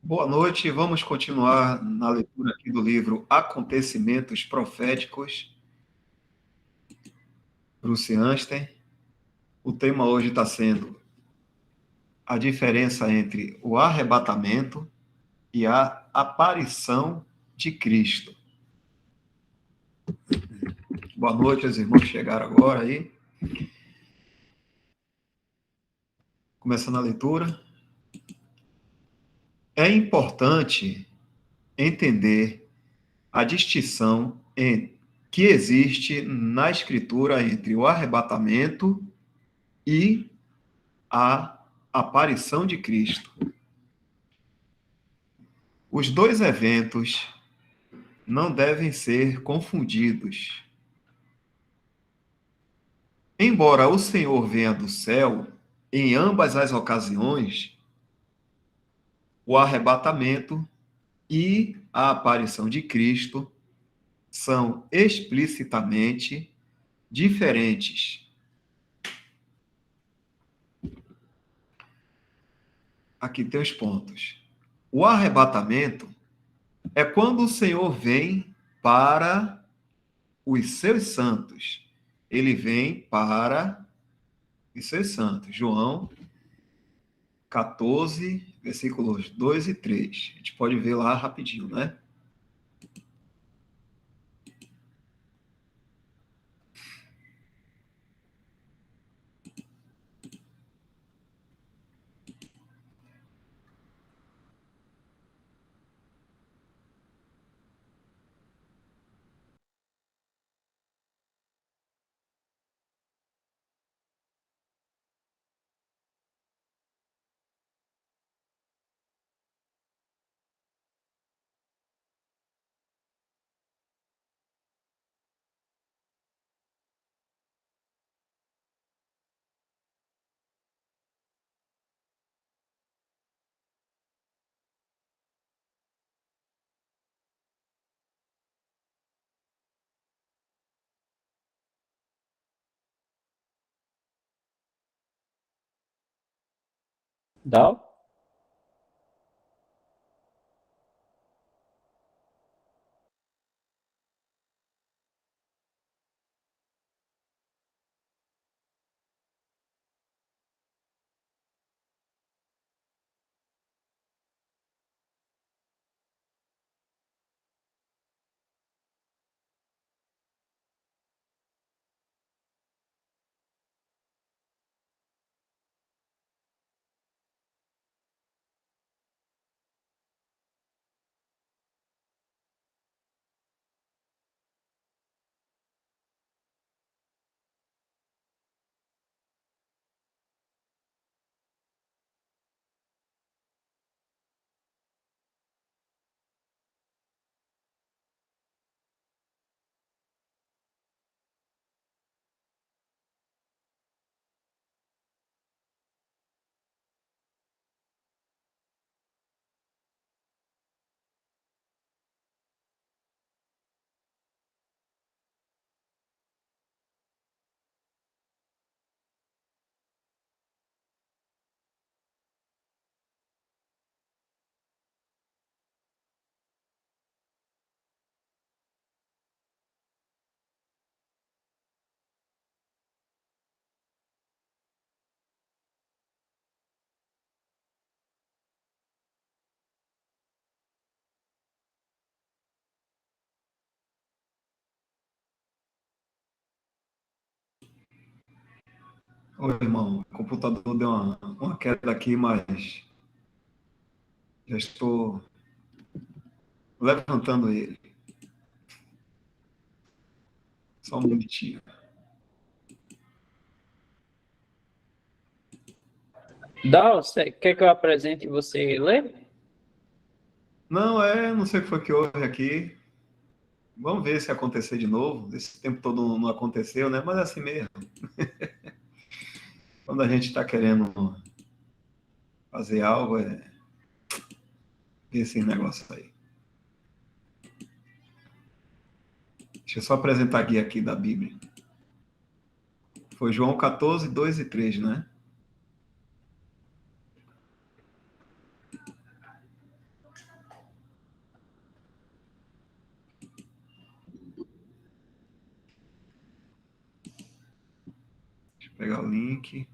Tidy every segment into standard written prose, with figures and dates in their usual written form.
Boa noite, vamos continuar na leitura aqui do livro Acontecimentos Proféticos, Bruce Anstey. O tema hoje está sendo a diferença entre o arrebatamento e a aparição de Cristo. Boa noite, os irmãos que chegaram agora aí. Começando a leitura. É importante entender a distinção que existe na Escritura entre o arrebatamento e a aparição de Cristo. Os dois eventos não devem ser confundidos. Embora o Senhor venha do céu, em ambas as ocasiões, o arrebatamento e a aparição de Cristo são explicitamente diferentes. Aqui tem os pontos. O arrebatamento é quando o Senhor vem para os seus santos. Ele vem para os seus santos. João 14, versículos 2 e 3. A gente pode ver lá rapidinho, né? Dá? Ô, irmão, o computador deu uma queda aqui, mas já estou levantando ele. Só um minutinho. Dá? Você quer que eu apresente e você lê? Não sei o que foi que houve aqui. Vamos ver se acontecer de novo. Esse tempo todo não aconteceu, né? Mas é assim mesmo. Quando a gente está querendo fazer algo, é esse negócio aí. Deixa eu só apresentar a guia aqui da Bíblia. Foi João 14, 2 e 3, né? pegar o link.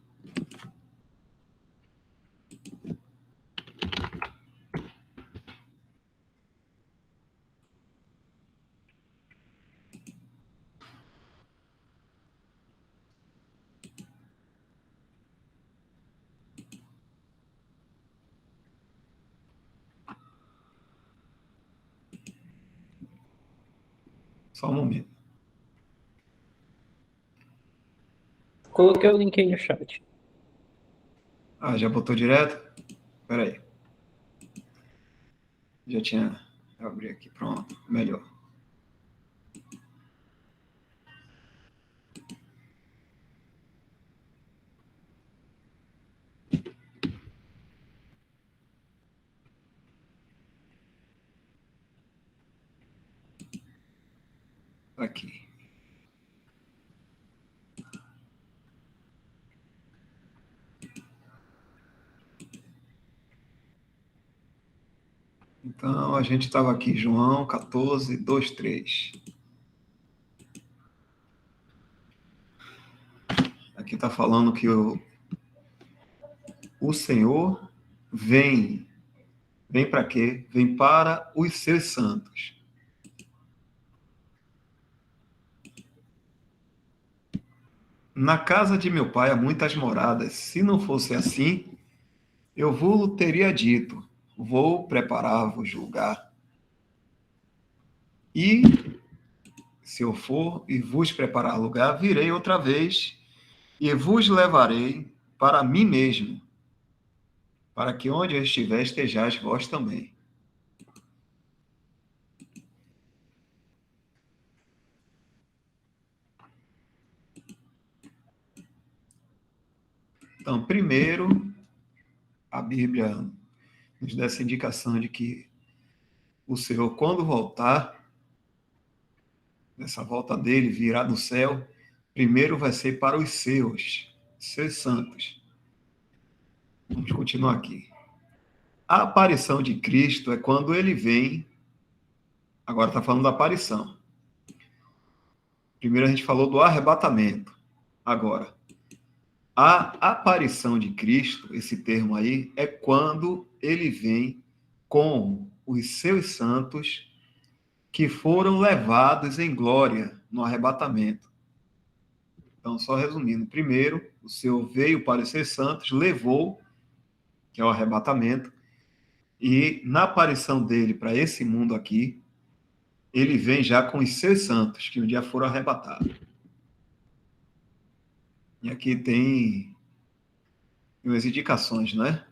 Só um momento. Coloquei o link aí no chat. Ah, já botou direto? Espera aí. Já tinha... Eu abri aqui, pronto. Melhor. Aqui. Então, a gente estava aqui, João 14, 2, 3. Aqui está falando que o Senhor vem. Vem para quê? Vem para os seus santos. Na casa de meu pai há muitas moradas. Se não fosse assim, eu vos teria dito: vou preparar-vos lugar. E, se eu for e vos preparar lugar, virei outra vez e vos levarei para mim mesmo, para que onde eu estiver estejais vós também. Então, primeiro, a Bíblia nos dá essa indicação de que o Senhor, quando voltar, nessa volta dele, virá do céu, primeiro vai ser para os seus santos. Vamos continuar aqui. A aparição de Cristo é quando ele vem. Agora está falando da aparição. Primeiro a gente falou do arrebatamento. Agora, a aparição de Cristo, esse termo aí, é quando ele vem com os seus santos que foram levados em glória no arrebatamento. Então, só resumindo, primeiro, o Senhor veio para os seus santos, levou, que é o arrebatamento, e na aparição dele para esse mundo aqui, ele vem já com os seus santos, que um dia foram arrebatados. E aqui tem umas indicações, né?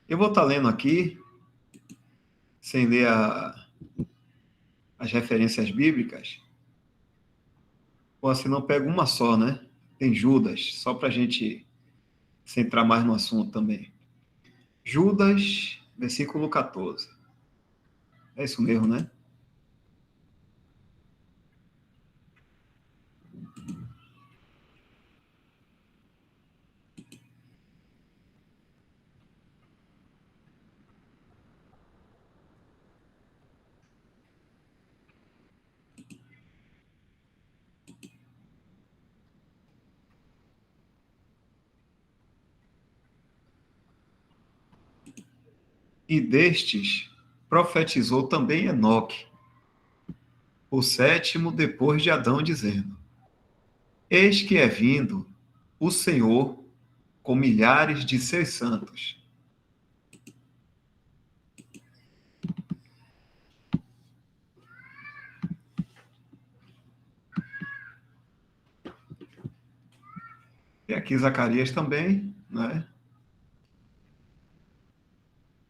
Eu vou estar lendo aqui, sem ler as referências bíblicas, ou assim não pego uma só, né? Tem Judas, só para a gente centrar mais no assunto também. Judas, versículo 14. É isso mesmo, né? E destes profetizou também Enoque, o sétimo depois de Adão, dizendo: Eis que é vindo o Senhor com milhares de seus santos. E aqui Zacarias também, né?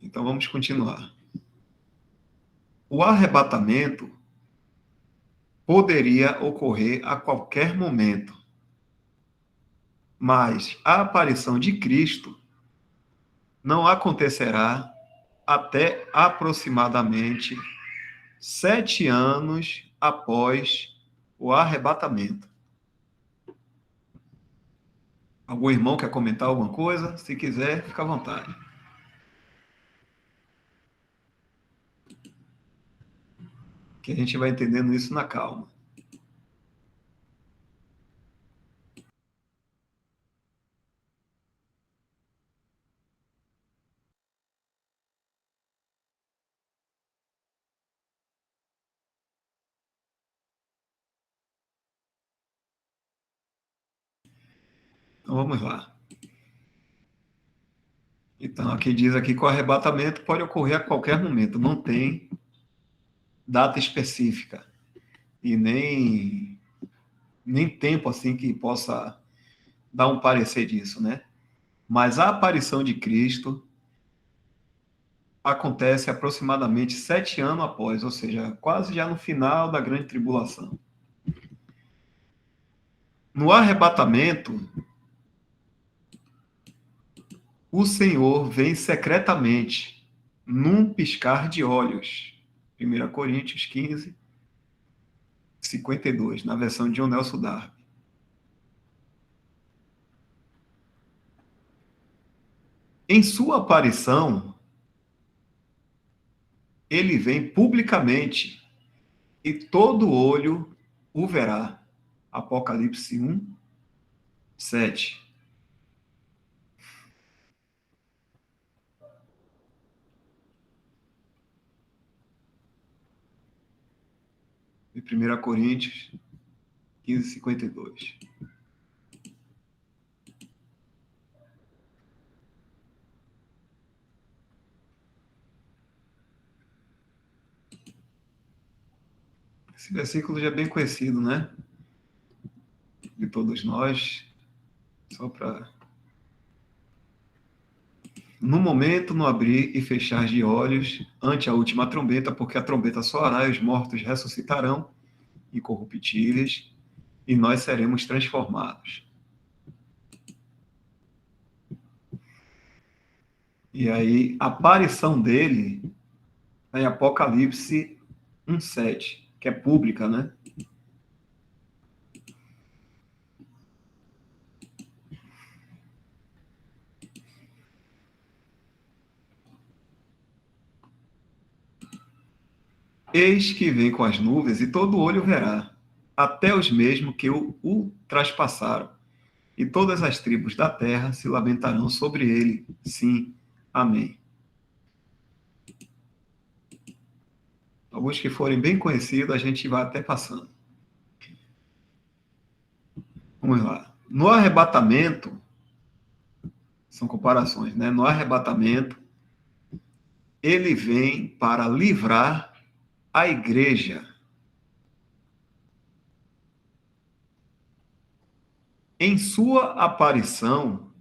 Então vamos continuar. O arrebatamento poderia ocorrer a qualquer momento, mas a aparição de Cristo não acontecerá até aproximadamente 7 anos após o arrebatamento. Algum irmão quer comentar alguma coisa? Se quiser, fica à vontade. Que a gente vai entendendo isso na calma. Então vamos lá. Então aqui diz aqui que o arrebatamento pode ocorrer a qualquer momento, não tem data específica e nem tempo assim que possa dar um parecer disso, né? Mas a aparição de Cristo acontece aproximadamente 7 anos após, ou seja, quase já no final da grande tribulação. No arrebatamento, o Senhor vem secretamente, num piscar de olhos. 1 Coríntios 15, 52, na versão de John Nelson Darby. Em sua aparição, ele vem publicamente e todo olho o verá. Apocalipse 1, 7. E 1 Coríntios 15, 52. Esse versículo já é bem conhecido, né? De todos nós. Só para... No momento, no abrir e fechar de olhos, ante a última trombeta, porque a trombeta soará e os mortos ressuscitarão, incorruptíveis, e nós seremos transformados. E aí, a aparição dele é em Apocalipse 1:7, que é pública, né? Eis que vem com as nuvens, e todo olho verá, até os mesmos que o traspassaram, e todas as tribos da terra se lamentarão sobre ele. Sim, amém. Alguns que forem bem conhecidos, a gente vai até passando. Vamos lá. No arrebatamento, são comparações, né? No arrebatamento, ele vem para livrar a igreja. Em sua aparição,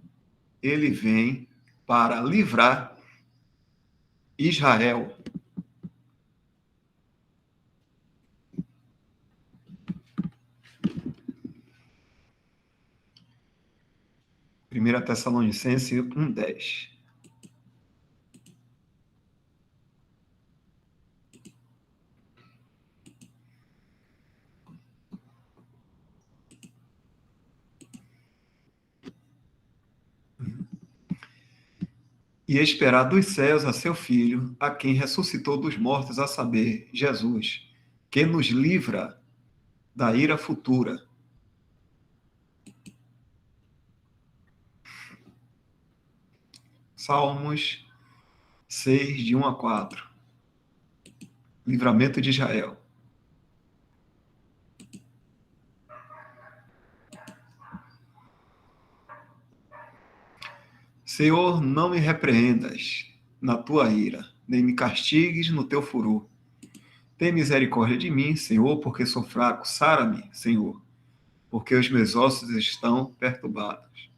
ele vem para livrar Israel. Primeira Tessalonicenses 1:10. E esperar dos céus a seu Filho, a quem ressuscitou dos mortos, a saber, Jesus, que nos livra da ira futura. Salmos 6, de 1 a 4. Livramento de Israel. Senhor, não me repreendas na tua ira, nem me castigues no teu furor. Tem misericórdia de mim, Senhor, porque sou fraco. Sara-me, Senhor, porque os meus ossos estão perturbados.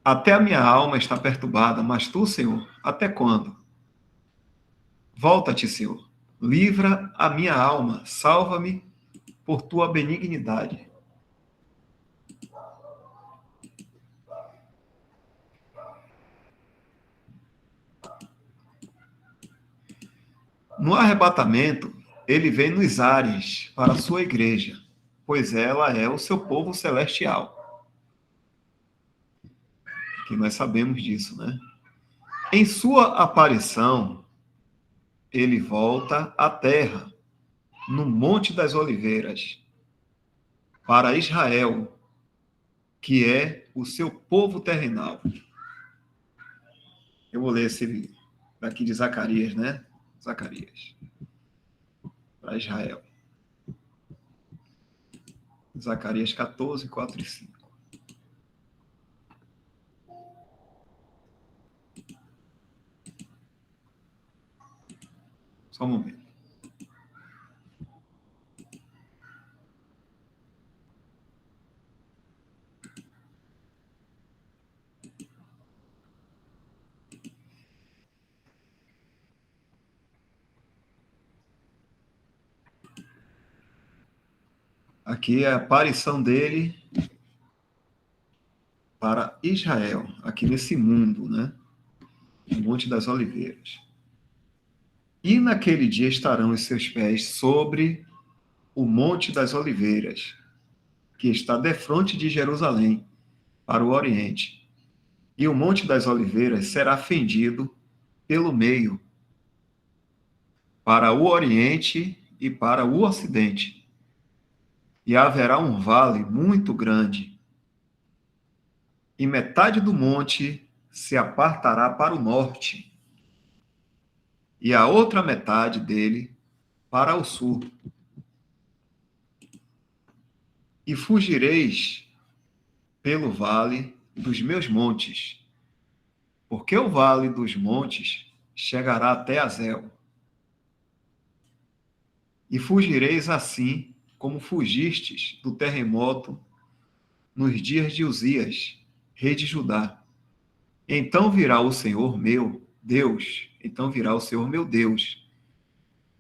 Até a minha alma está perturbada, mas tu, Senhor, até quando? Volta-te, Senhor. Livra a minha alma, salva-me por tua benignidade. No arrebatamento, ele vem nos ares para a sua igreja, pois ela é o seu povo celestial. Que nós sabemos disso, né? Em sua aparição, ele volta à terra, no Monte das Oliveiras, para Israel, que é o seu povo terrenal. Eu vou ler esse daqui de Zacarias, né? Zacarias. Para Israel. Zacarias 14, 4 e 5. Só um momento. Aqui é a aparição dele para Israel, aqui nesse mundo, né? No Monte das Oliveiras. E naquele dia estarão os seus pés sobre o Monte das Oliveiras, que está defronte de Jerusalém, para o oriente. E o Monte das Oliveiras será fendido pelo meio, para o oriente e para o ocidente. E haverá um vale muito grande, e metade do monte se apartará para o norte, e a outra metade dele para o sul. E fugireis pelo vale dos meus montes, porque o vale dos montes chegará até Azel. E fugireis assim como fugistes do terremoto nos dias de Uzias, rei de Judá. Então virá o Senhor meu Deus,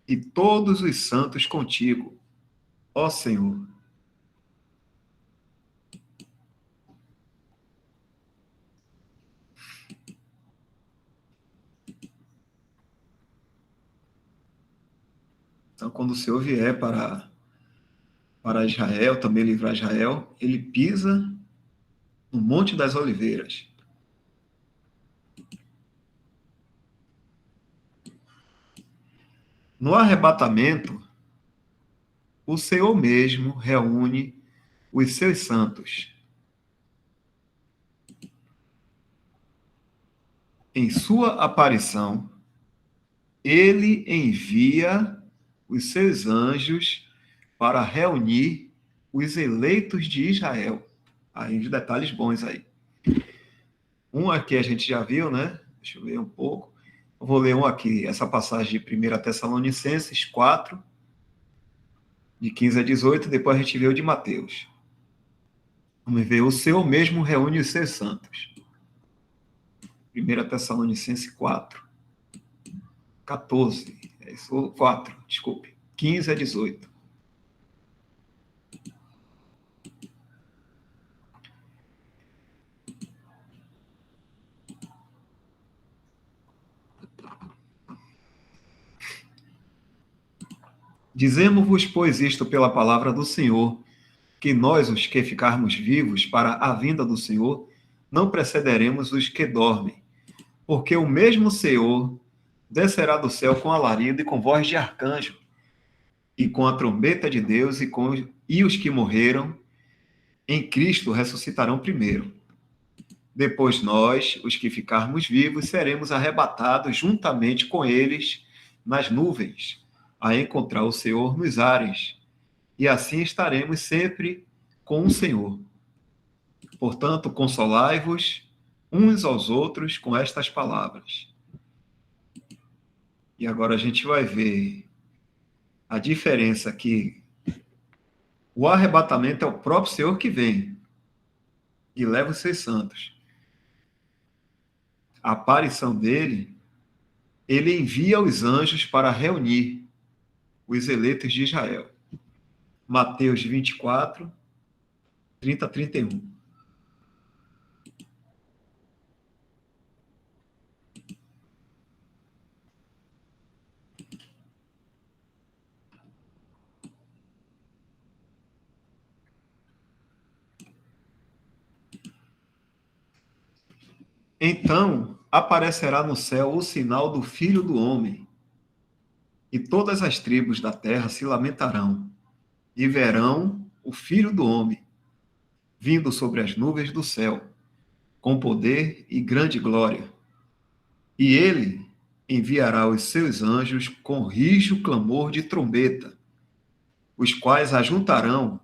e todos os santos contigo, ó Senhor. Então, quando o Senhor vier para Israel, também livrar Israel, ele pisa no Monte das Oliveiras. No arrebatamento, o Senhor mesmo reúne os seus santos. Em sua aparição, ele envia os seus anjos para reunir os eleitos de Israel. Aí, uns detalhes bons aí. Um aqui a gente já viu, né? Deixa eu ver um pouco. Eu vou ler um aqui, essa passagem de 1 Tessalonicenses 4, de 15 a 18, depois a gente vê o de Mateus. Vamos ver, o Senhor mesmo reúne os seus santos. 1 Tessalonicenses 4, 14, é isso, 4, desculpe, 15 a 18. Dizemos-vos, pois, isto pela palavra do Senhor, que nós, os que ficarmos vivos para a vinda do Senhor, não precederemos os que dormem, porque o mesmo Senhor descerá do céu com alarido e com voz de arcanjo, e com a trombeta de Deus, e os que morreram em Cristo ressuscitarão primeiro. Depois nós, os que ficarmos vivos, seremos arrebatados juntamente com eles nas nuvens, a encontrar o Senhor nos ares, e assim estaremos sempre com o Senhor. Portanto, consolai-vos uns aos outros com estas palavras. E agora a gente vai ver a diferença aqui. O arrebatamento é o próprio Senhor que vem e leva os seus santos. A aparição dele, ele envia os anjos para reunir os eleitos de Israel. Mateus 24, 30 a 31. Então aparecerá no céu o sinal do Filho do Homem, e todas as tribos da terra se lamentarão, e verão o Filho do Homem, vindo sobre as nuvens do céu, com poder e grande glória. E ele enviará os seus anjos com rijo clamor de trombeta, os quais ajuntarão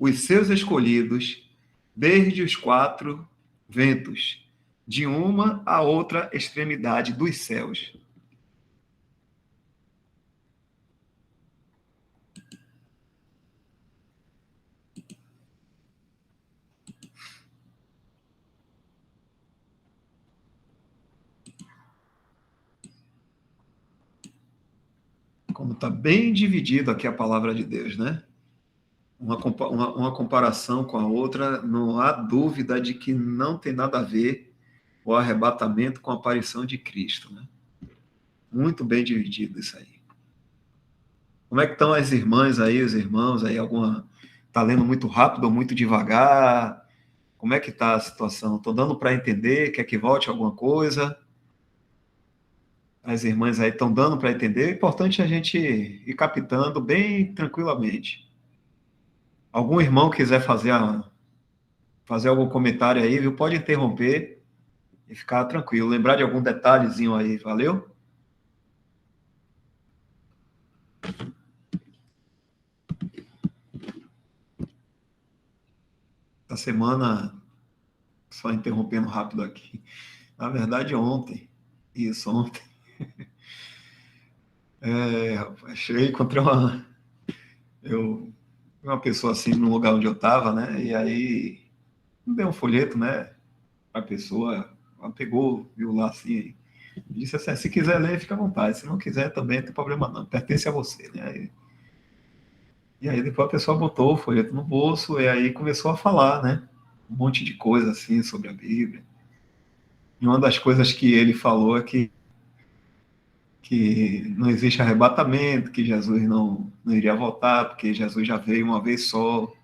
os seus escolhidos desde os quatro ventos, de uma a outra extremidade dos céus. Como está bem dividido aqui a palavra de Deus, né? Uma comparação com a outra, não há dúvida de que não tem nada a ver o arrebatamento com a aparição de Cristo, né? Muito bem dividido isso aí. Como é que estão as irmãs aí, os irmãos aí? Alguma está lendo muito rápido ou muito devagar? Como é que está a situação? Estou dando para entender? Quer que volte alguma coisa? As irmãs aí estão dando para entender? É importante a gente ir captando bem tranquilamente. Algum irmão quiser fazer algum comentário aí, viu? Pode interromper e ficar tranquilo. Lembrar de algum detalhezinho aí, valeu? Essa semana, só interrompendo rápido aqui. Na verdade, ontem. Isso, ontem. Cheguei, encontrei uma pessoa assim no lugar onde eu estava, né? E aí dei um folheto, né? A pessoa, ela pegou, viu lá assim, e disse assim: se quiser ler, fica à vontade. Se não quiser, também não tem problema não. Pertence a você, né? E aí depois a pessoa botou o folheto no bolso e aí começou a falar, né? Um monte de coisa assim sobre a Bíblia. E uma das coisas que ele falou é que não existe arrebatamento, que Jesus não iria voltar, porque Jesus já veio uma vez só,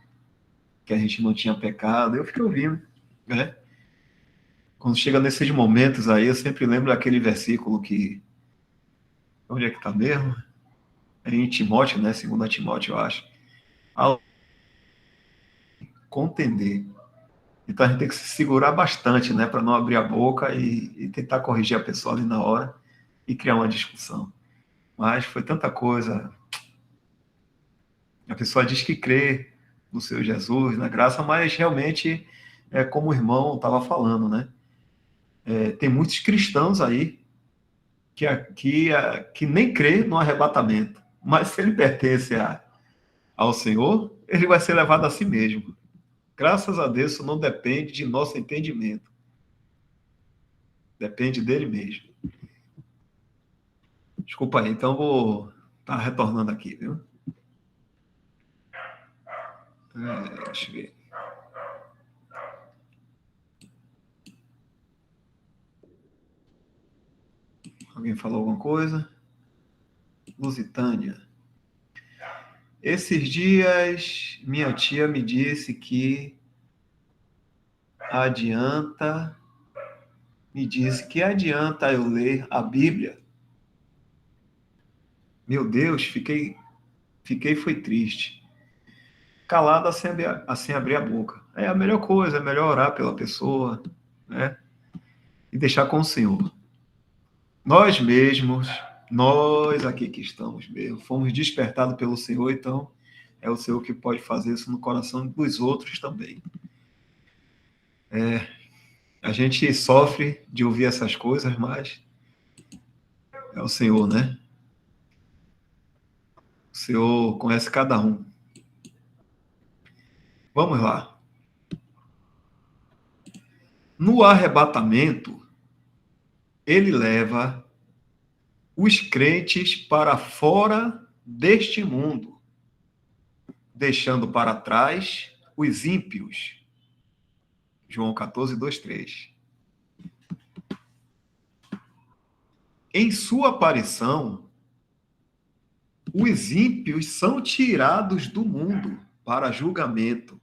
que a gente não tinha pecado. Eu fiquei ouvindo, né? Quando chega nesses momentos aí, eu sempre lembro daquele versículo que... Onde é que está mesmo? É em Timóteo, né? 2 Timóteo, eu acho. Ao contender. Então a gente tem que se segurar bastante, né? Para não abrir a boca e tentar corrigir a pessoa ali na hora e criar uma discussão. Mas foi tanta coisa. A pessoa diz que crê no seu Jesus, na graça, mas realmente, como o irmão estava falando, né? Tem muitos cristãos aí que nem crê no arrebatamento, mas se ele pertence ao Senhor, ele vai ser levado a si mesmo. Graças a Deus, isso não depende de nosso entendimento, depende dele mesmo. Desculpa aí, então vou estar retornando aqui, viu? Deixa eu ver. Alguém falou alguma coisa? Lusitânia. Esses dias, minha tia me disse que adianta, eu ler a Bíblia. Meu Deus, foi triste. Calado sem abrir a boca. É a melhor coisa, é melhor orar pela pessoa, né? E deixar com o Senhor. Nós mesmos, nós aqui que estamos mesmo, fomos despertados pelo Senhor, então é o Senhor que pode fazer isso no coração dos outros também. A gente sofre de ouvir essas coisas, mas é o Senhor, né? O Senhor conhece cada um. Vamos lá. No arrebatamento, ele leva os crentes para fora deste mundo, deixando para trás os ímpios. João 14, 2, 3. Em sua aparição, os ímpios são tirados do mundo para julgamento.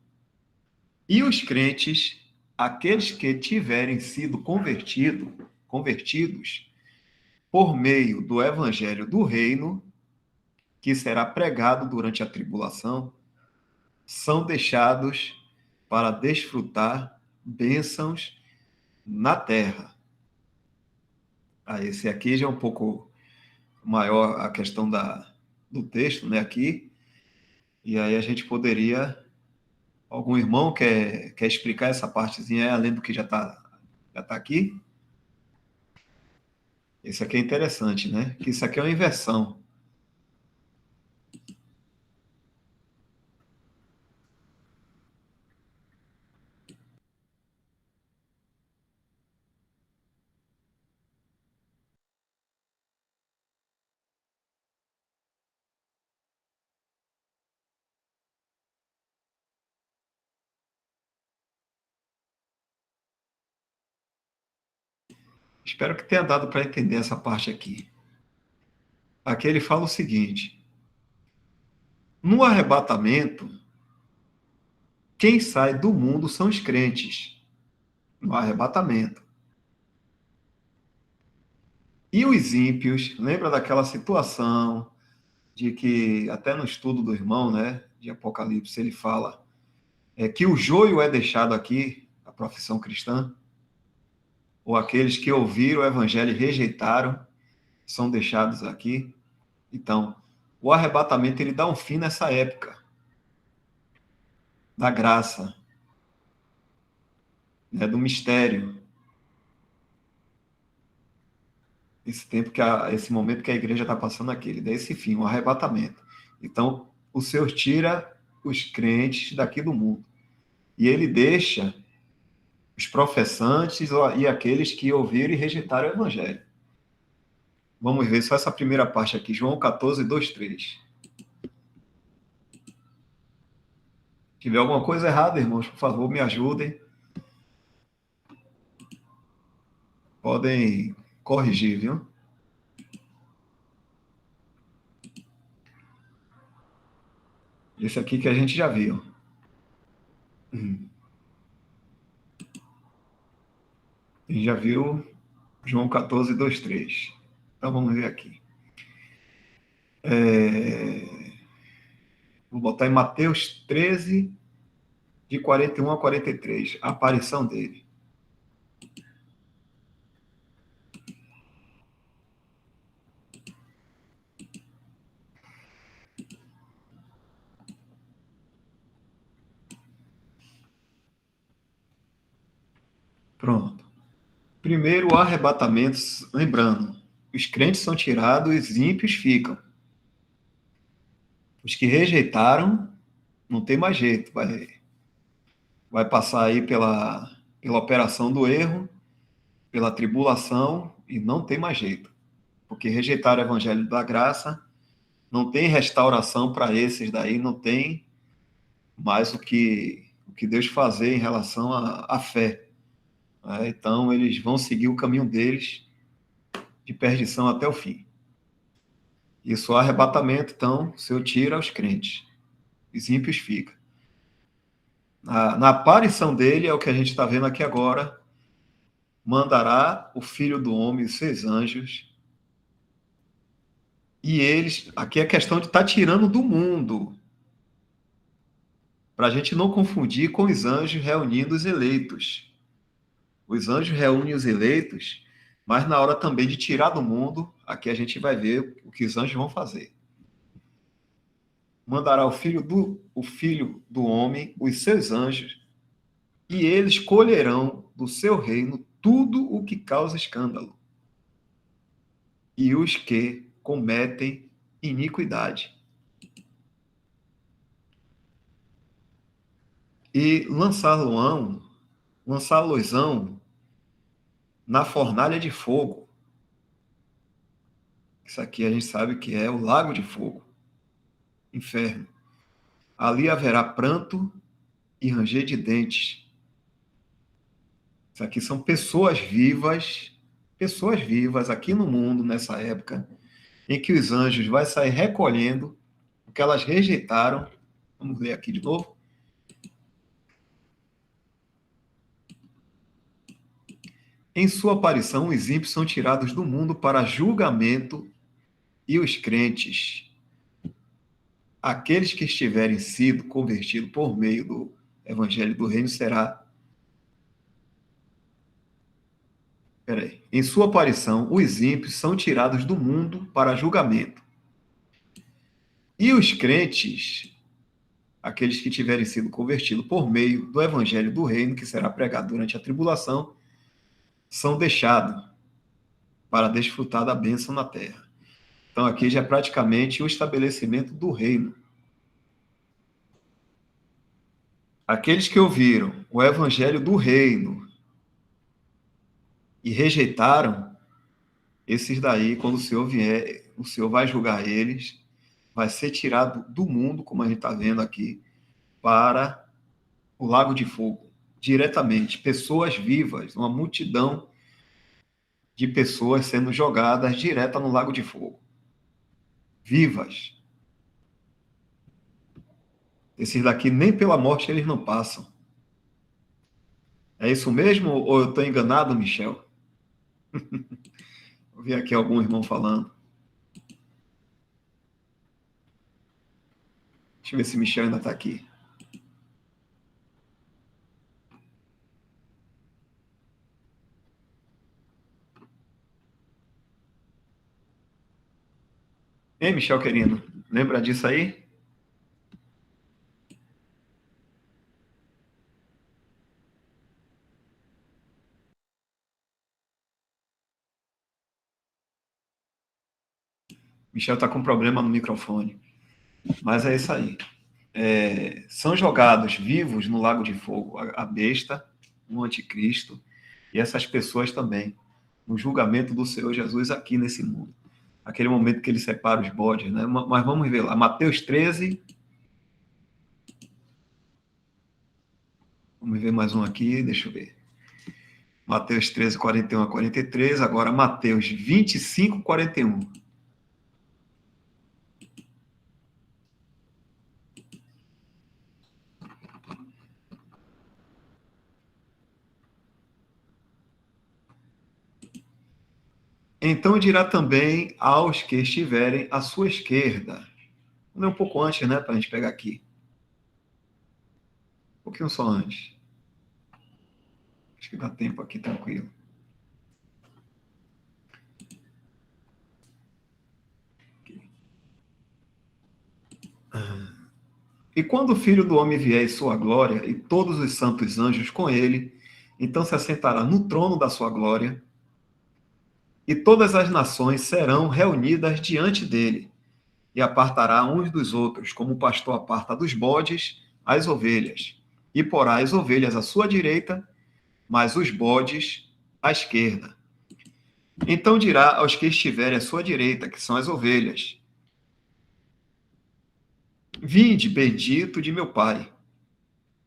E os crentes, aqueles que tiverem sido convertidos por meio do evangelho do reino, que será pregado durante a tribulação, são deixados para desfrutar bênçãos na terra. Esse aqui já é um pouco maior a questão do texto, né, aqui, e aí a gente poderia Algum irmão quer explicar essa partezinha além do que já tá aqui? Isso aqui é interessante, né? Que isso aqui é uma inversão. Espero que tenha dado para entender essa parte aqui. Aqui ele fala o seguinte: no arrebatamento, quem sai do mundo são os crentes. No arrebatamento. E os ímpios, lembra daquela situação de que, até no estudo do irmão, né, de Apocalipse, ele fala que o joio é deixado aqui, a profissão cristã, ou aqueles que ouviram o evangelho e rejeitaram, são deixados aqui. Então, o arrebatamento ele dá um fim nessa época da graça, né, do mistério. Esse tempo esse momento que a igreja está passando aqui, ele dá esse fim, o arrebatamento. Então, o Senhor tira os crentes daqui do mundo e ele deixa os professantes e aqueles que ouviram e rejeitaram o evangelho. Vamos ver só essa primeira parte aqui, João 14, 2, 3. Se tiver alguma coisa errada, irmãos, por favor, me ajudem. Podem corrigir, viu? Esse aqui que a gente já viu. A gente já viu João 14, 2, 3. Então vamos ver aqui. Vou botar em Mateus 13, de 41 a 43, a aparição dele. Pronto. Primeiro, o arrebatamento, lembrando, os crentes são tirados, os ímpios ficam. Os que rejeitaram, não tem mais jeito, vai passar aí pela operação do erro, pela tribulação, e não tem mais jeito. Porque rejeitaram o evangelho da graça, não tem restauração para esses daí, não tem mais o que Deus fazer em relação à fé. Então, eles vão seguir o caminho deles de perdição até o fim. Isso, o arrebatamento, então, o Senhor tira os crentes. Os ímpios ficam. Na aparição dele, é o que a gente está vendo aqui agora, mandará o Filho do Homem e os seus anjos, e eles, aqui é questão de estar tirando do mundo, para a gente não confundir com os anjos reunindo os eleitos. Os anjos reúnem os eleitos, mas na hora também de tirar do mundo, aqui a gente vai ver o que os anjos vão fazer. Mandará o Filho do Homem, os seus anjos, e eles colherão do seu reino tudo o que causa escândalo e os que cometem iniquidade. E lançá-los-ão na fornalha de fogo. Isso aqui a gente sabe que é o lago de fogo, inferno. Ali haverá pranto e ranger de dentes. Isso aqui são pessoas vivas aqui no mundo, nessa época, em que os anjos vão sair recolhendo o que elas rejeitaram. Vamos ler aqui de novo. Em sua aparição, os ímpios são tirados do mundo para julgamento e os crentes, aqueles que estiverem sido convertidos por meio do evangelho do reino, Em sua aparição, os ímpios são tirados do mundo para julgamento. E os crentes aqueles que tiverem sido convertidos por meio do evangelho do reino, que será pregado durante a tribulação, são deixados para desfrutar da bênção na terra. Então, aqui já é praticamente o estabelecimento do reino. Aqueles que ouviram o evangelho do reino e rejeitaram, esses daí, quando o Senhor vier, o Senhor vai julgar eles, vai ser tirado do mundo, como a gente está vendo aqui, para o lago de fogo, diretamente. Pessoas vivas, uma multidão de pessoas sendo jogadas direto no lago de fogo. Vivas. Esses daqui, nem pela morte, eles não passam. É isso mesmo ou eu estou enganado, Michel? Eu vi aqui algum irmão falando. Deixa eu ver se Michel ainda está aqui. Ei, Michel querido, lembra disso aí? Michel está com problema no microfone. Mas é isso aí. São jogados vivos no lago de fogo a besta, o anticristo, e essas pessoas também, no julgamento do Senhor Jesus aqui nesse mundo. Aquele momento que ele separa os bodes, né? Mas vamos ver lá. Mateus 13. Vamos ver mais um aqui, deixa eu ver. Mateus 13, 41 a 43. Agora Mateus 25, 41. Então dirá também aos que estiverem à sua esquerda. Vamos ler um pouco antes, né? Para a gente pegar aqui. Um pouquinho só antes. Acho que dá tempo aqui, tranquilo. E quando o Filho do Homem vier em sua glória, e todos os santos anjos com ele, então se assentará no trono da sua glória, e todas as nações serão reunidas diante dele, e apartará uns dos outros, como o pastor aparta dos bodes as ovelhas, e porá as ovelhas à sua direita, mas os bodes à esquerda. Então dirá aos que estiverem à sua direita, que são as ovelhas: Vinde, bendito de meu Pai,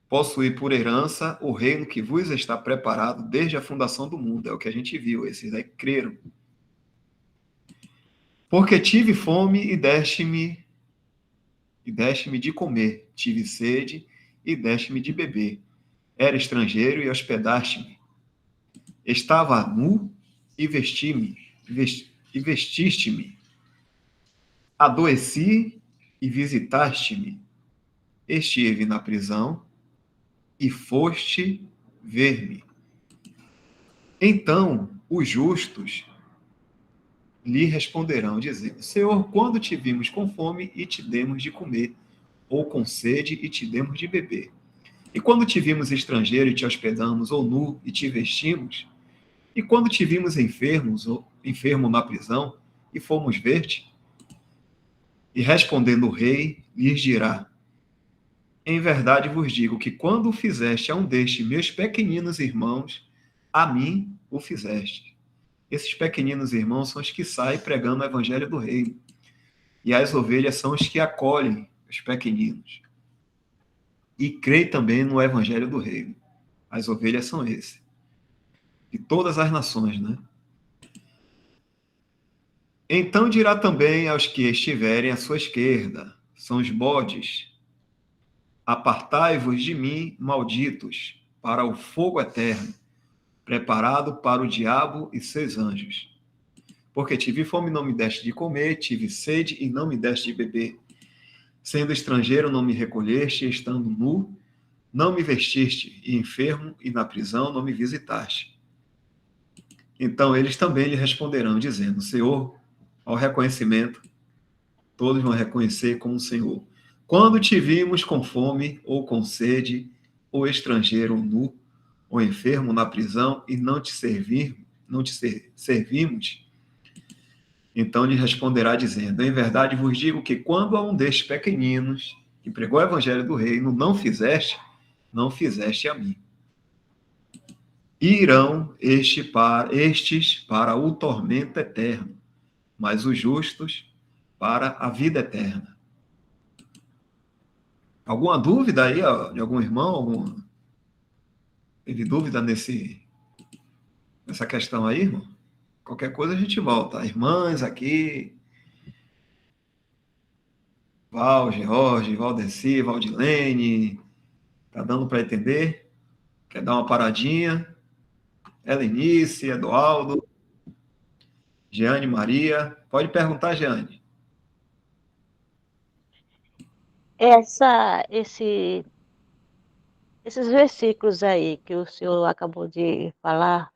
possuir por herança o reino que vos está preparado desde a fundação do mundo. É o que a gente viu, esses aí creram. Porque tive fome e deste-me de comer, tive sede e deste-me de beber. Era estrangeiro e hospedaste-me. Estava nu e vestiste-me. Adoeci e visitaste-me. Estive na prisão e foste ver-me. Então os justos lhe responderão, dizendo: Senhor, quando te vimos com fome e te demos de comer, ou com sede e te demos de beber? E quando te vimos estrangeiro e te hospedamos, ou nu e te vestimos? E quando te vimos enfermo na prisão e fomos ver-te? E respondendo o rei, lhes dirá: Em verdade vos digo que quando o fizeste a um destes meus pequeninos irmãos, a mim o fizeste. Esses pequeninos irmãos são os que saem pregando o evangelho do reino. E as ovelhas são os que acolhem os pequeninos. E creem também no evangelho do reino. As ovelhas são esses. De todas as nações, né? Então dirá também aos que estiverem à sua esquerda, são os bodes: Apartai-vos de mim, malditos, para o fogo eterno, preparado para o diabo e seus anjos. Porque tive fome e não me deste de comer, tive sede e não me deste de beber. Sendo estrangeiro, não me recolheste, e estando nu, não me vestiste, e enfermo e na prisão não me visitaste. Então eles também lhe responderão, dizendo: Senhor, ao reconhecimento, todos vão reconhecer como Senhor. Quando te vimos com fome ou com sede, ou estrangeiro ou nu, ou enfermo na prisão, e não te servimos, então lhe responderá dizendo: em verdade vos digo que quando a um destes pequeninos que pregou o evangelho do reino não fizeste a mim. Irão estes para o tormento eterno, mas os justos para a vida eterna. Alguma dúvida aí, ó, de algum irmão? Teve dúvida nessa questão aí, irmão? Qualquer coisa a gente volta. Irmãs aqui, Val, George, Valdeci, Valdilene, tá dando para entender? Quer dar uma paradinha? Helenice, Eduardo, Jeane Maria. Pode perguntar, Jeane. Esses versículos aí que o senhor acabou de falar,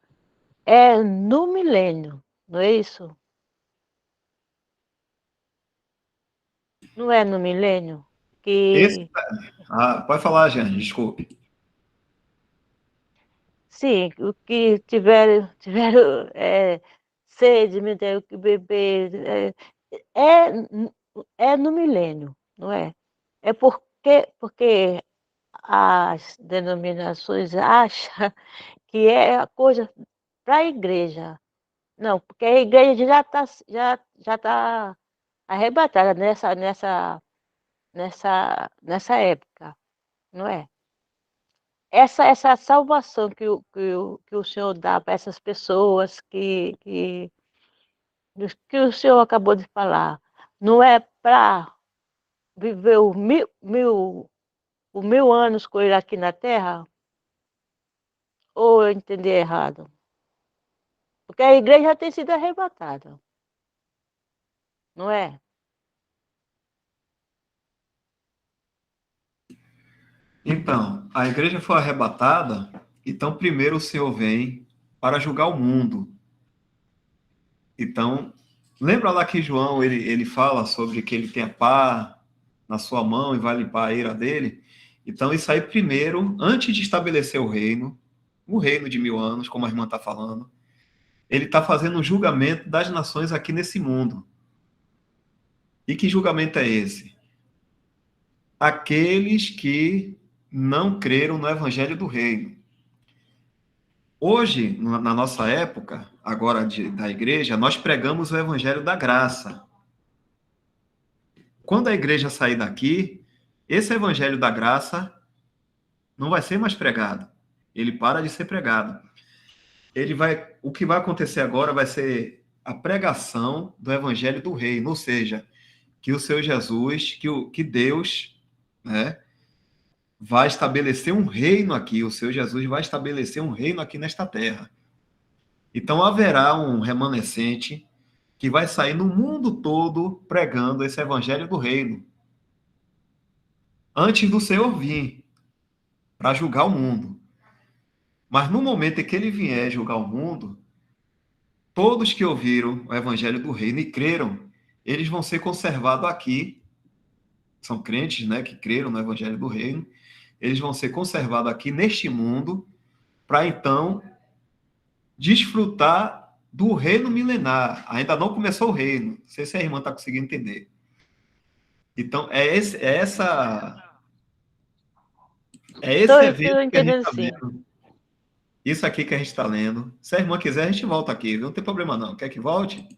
é no milênio, não é isso? Não é no milênio? Esse, Que, pode falar, Jeane, desculpe. sim, o que tiveram sede, me deram que beber, é, é no milênio, não é? É porque as denominações acham que é a coisa para a igreja. Não, porque a igreja já tá arrebatada nessa época, não é? Essa salvação que o Senhor dá para essas pessoas que o Senhor acabou de falar, não é para viver os 1000 anos com ele aqui na Terra? Ou eu entendi errado? Porque a igreja já tem sido arrebatada, não é? Então, a igreja foi arrebatada, então primeiro o Senhor vem para julgar o mundo. Então, lembra lá que João ele fala sobre que ele tem a pá na sua mão e vai limpar a ira dele? Então, isso aí primeiro, antes de estabelecer o reino de 1000 anos, como a irmã está falando, ele está fazendo um julgamento das nações aqui nesse mundo. E que julgamento é esse? Aqueles que não creram no evangelho do reino. Hoje, na nossa época, agora da igreja, nós pregamos o evangelho da graça. Quando a igreja sair daqui, esse evangelho da graça não vai ser mais pregado. Ele para de ser pregado. O que vai acontecer agora vai ser a pregação do evangelho do reino, ou seja, que o Senhor Jesus, que Deus, né, vai estabelecer um reino aqui, o Senhor Jesus vai estabelecer um reino aqui nesta terra. Então haverá um remanescente que vai sair no mundo todo pregando esse evangelho do reino. Antes do Senhor vir para julgar o mundo. Mas no momento em que ele vier julgar o mundo, todos que ouviram o evangelho do reino e creram, eles vão ser conservados aqui. São crentes, né, que creram no evangelho do reino. Eles vão ser conservados aqui neste mundo para então desfrutar do reino milenar. Ainda não começou o reino. Não sei se a irmã está conseguindo entender. Então, é esse evento Estou que a gente entendendo está sim. vendo. Isso aqui que a gente está lendo. Se a irmã quiser, a gente volta aqui. Não tem problema, não. Quer que volte?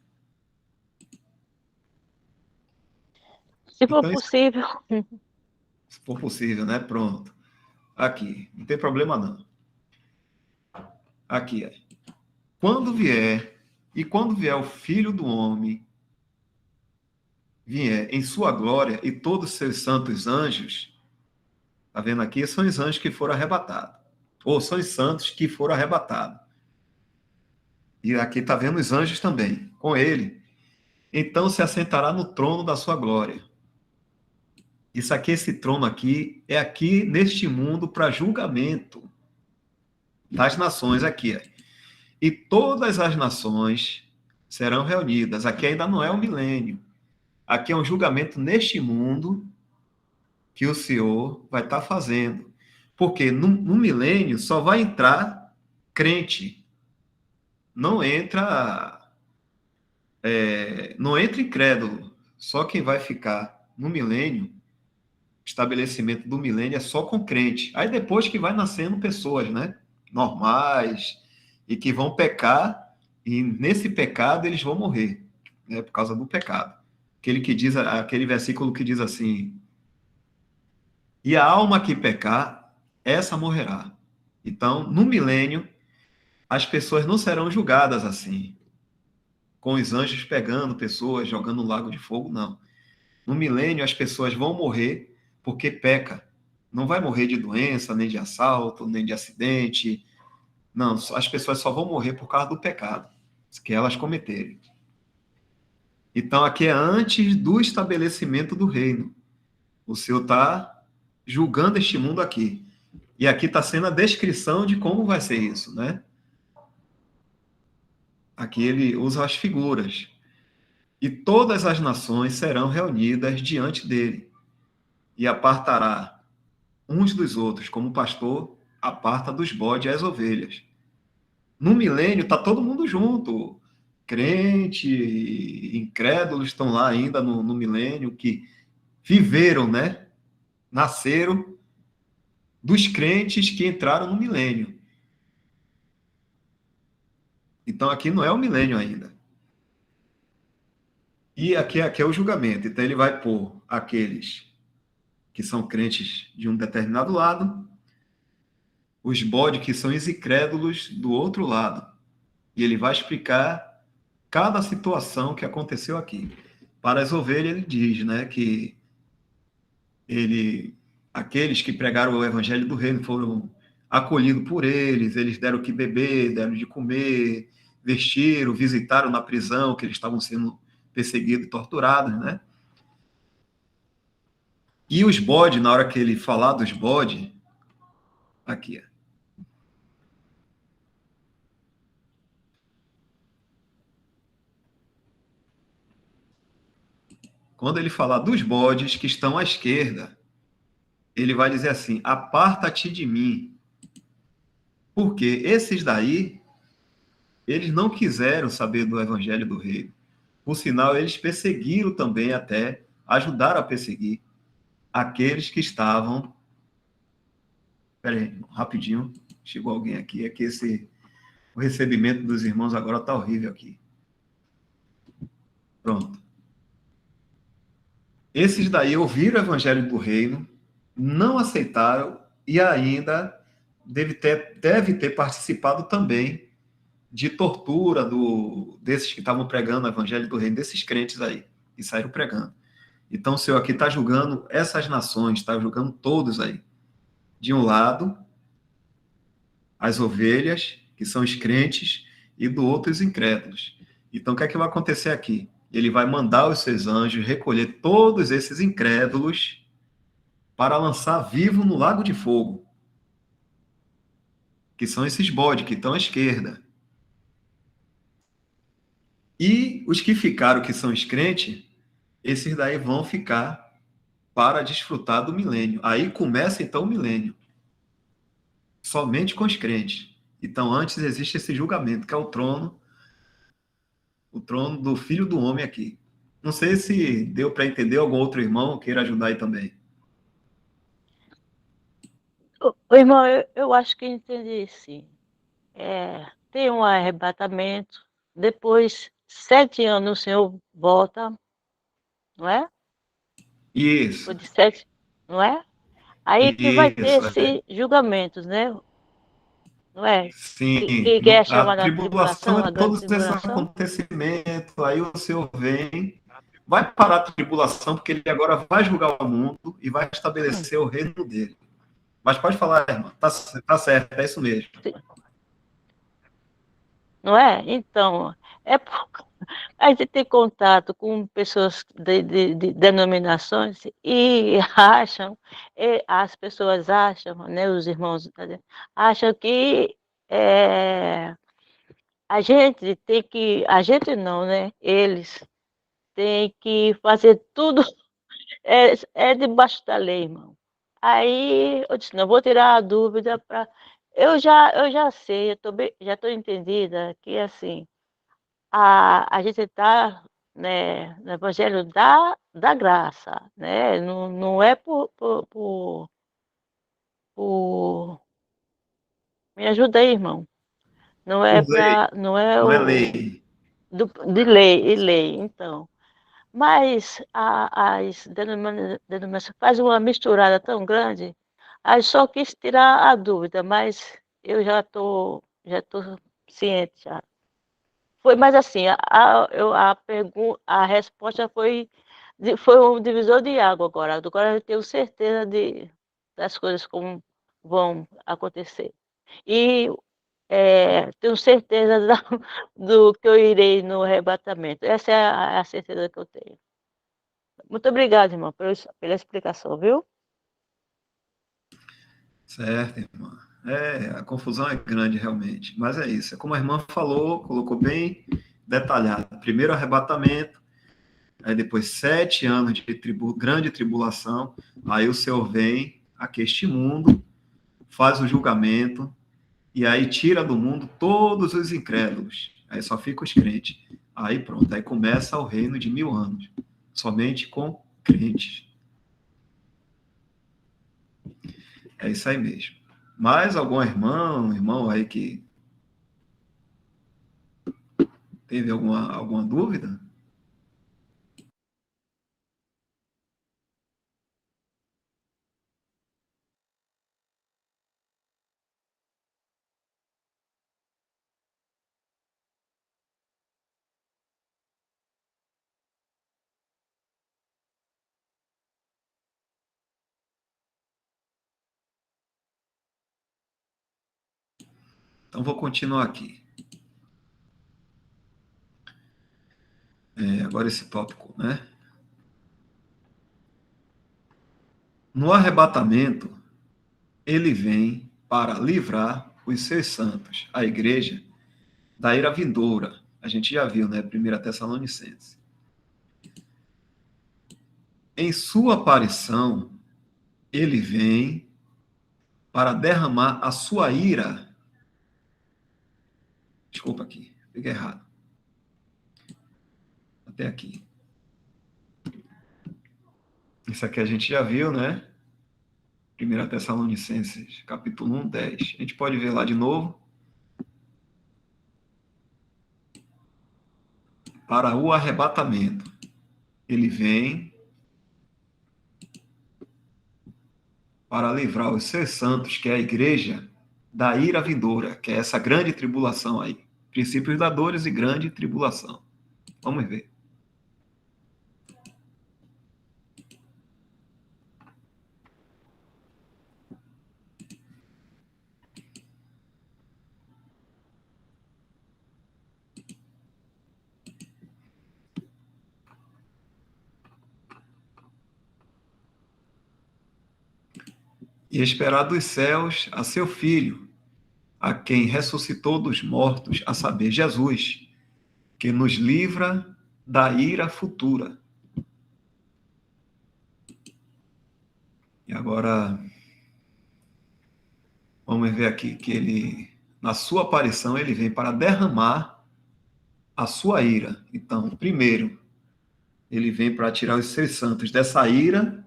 Se for Então, possível. se for possível, né? Pronto. Aqui. Não tem problema, não. Aqui, ó. Quando vier o Filho do Homem, vier em sua glória e todos os seus santos anjos, tá vendo aqui? São os anjos que foram arrebatados. Ou são os santos que foram arrebatados. E aqui está vendo os anjos também, com ele. Então se assentará no trono da sua glória. Isso aqui, esse trono aqui, é aqui neste mundo para julgamento das nações aqui. Ó. E todas as nações serão reunidas. Aqui ainda não é o milênio. Aqui é um julgamento neste mundo que o Senhor vai estar fazendo. Porque no milênio só vai entrar crente. Não entra, não entra incrédulo. Só quem vai ficar no milênio, estabelecimento do milênio é só com crente. Aí depois que vai nascendo pessoas, né? Normais, e que vão pecar, e nesse pecado eles vão morrer, né? Por causa do pecado. Aquele versículo que diz assim: e a alma que pecar, essa morrerá. Então, no milênio, as pessoas não serão julgadas assim, com os anjos pegando pessoas, jogando no lago de fogo, não. No milênio, as pessoas vão morrer porque peca. Não vai morrer de doença, nem de assalto, nem de acidente. Não, as pessoas só vão morrer por causa do pecado que elas cometerem. Então, aqui é antes do estabelecimento do reino. O Senhor está julgando este mundo aqui. E aqui está sendo a descrição de como vai ser isso, né? Aqui ele usa as figuras. E todas as nações serão reunidas diante dele, e apartará uns dos outros, como o pastor aparta dos bodes as ovelhas. No milênio está todo mundo junto. Crente, incrédulos estão lá ainda no milênio, que viveram, né? Nasceram dos crentes que entraram no milênio. Então aqui não é o milênio ainda. E aqui é o julgamento. Então ele vai pôr aqueles que são crentes de um determinado lado, os bodes que são os incrédulos do outro lado. E ele vai explicar cada situação que aconteceu aqui. Para as ovelhas, ele diz, né, que aqueles que pregaram o evangelho do reino foram acolhidos por eles, eles deram o que beber, deram de comer, vestiram, visitaram na prisão, que eles estavam sendo perseguidos e torturados, né? E os bodes, na hora que ele falar dos bodes, aqui, quando ele falar dos bodes que estão à esquerda, ele vai dizer assim: aparta-te de mim. Porque esses daí, eles não quiseram saber do evangelho do reino. Por sinal, eles perseguiram também, até ajudaram a perseguir aqueles que estavam. Espera aí, rapidinho, chegou alguém aqui. É que o recebimento dos irmãos agora está horrível aqui. Pronto. Esses daí ouviram o evangelho do reino, não aceitaram e ainda deve ter participado também de tortura desses que estavam pregando o evangelho do reino, desses crentes aí, que saíram pregando. Então, o Senhor aqui está julgando essas nações, está julgando todos aí. De um lado, as ovelhas, que são os crentes, e do outro, os incrédulos. Então, o que é que vai acontecer aqui? Ele vai mandar os seus anjos recolher todos esses incrédulos para lançar vivo no lago de fogo, que são esses bodes que estão à esquerda. E os que ficaram, que são os crentes, esses daí vão ficar para desfrutar do milênio. Aí começa, então, o milênio. Somente com os crentes. Então, antes existe esse julgamento, que é o trono do Filho do Homem aqui. Não sei se deu para entender, algum outro irmão queira ajudar aí também. Ô, irmão, eu acho que entendi, sim. Tem um arrebatamento, depois 7 anos o Senhor volta, não é? Isso, Depois de 7, não é? Aí que vai ter isso, esses julgamentos, né? Não é? sim. Que é A chamada tribulação tribulação, é a grande todos esses tribulação. acontecimentos, aí o Senhor vem, vai parar a tribulação, porque ele agora vai julgar o mundo e vai Hum, estabelecer o reino dele. Mas pode falar, irmã, tá certo, é isso mesmo. não é? Então, a gente tem contato com pessoas de denominações e acham, as pessoas acham, né, os irmãos acham que a gente não, né? Eles têm que fazer tudo é debaixo da lei, irmão. Aí eu disse: "Não, vou tirar a dúvida para". Eu já sei, já estou entendida que, assim, a gente está, né, no evangelho da graça, né, não é por me ajuda aí, irmão. Não é Por lei, para, não é não é o lei. de lei, então. Mas as denominações faz uma misturada tão grande, aí só quis tirar a dúvida, mas eu já tô ciente já. Foi, mas assim, a resposta foi um divisor de água agora. Agora eu tenho certeza das coisas como vão acontecer. E, tenho certeza do que eu irei no arrebatamento. Essa é a certeza que eu tenho. Muito obrigada, irmão, pela explicação, viu? Certo, irmã. A confusão é grande, realmente. Mas é isso. É como a irmã falou, colocou bem detalhado. Primeiro arrebatamento, aí depois 7 anos de grande tribulação. Aí o Senhor vem aqui a este mundo, faz o julgamento, e aí tira do mundo todos os incrédulos. Aí só fica os crentes. Aí pronto, aí começa o reino de 1000 anos. Somente com crentes. É isso aí mesmo. Mais algum irmão aí que teve alguma dúvida? Então vou continuar aqui. Agora esse tópico, né? No arrebatamento, ele vem para livrar os seus santos, a igreja, da ira vindoura. A gente já viu, né? 1 Tessalonicenses. Em sua aparição, ele vem para derramar a sua ira. Desculpa aqui, peguei errado. Até aqui. Isso aqui a gente já viu, né? 1 Tessalonicenses, capítulo 1, 10. A gente pode ver lá de novo. Para o arrebatamento. Ele vem para livrar os seus santos, que é a igreja, da ira vindoura, que é essa grande tribulação aí. Princípios da dores e grande tribulação. Vamos ver. E esperar dos céus a seu Filho, a quem ressuscitou dos mortos, a saber, Jesus, que nos livra da ira futura. E agora, vamos ver aqui que ele, na sua aparição, ele vem para derramar a sua ira. Então, primeiro, ele vem para tirar os seus santos dessa ira.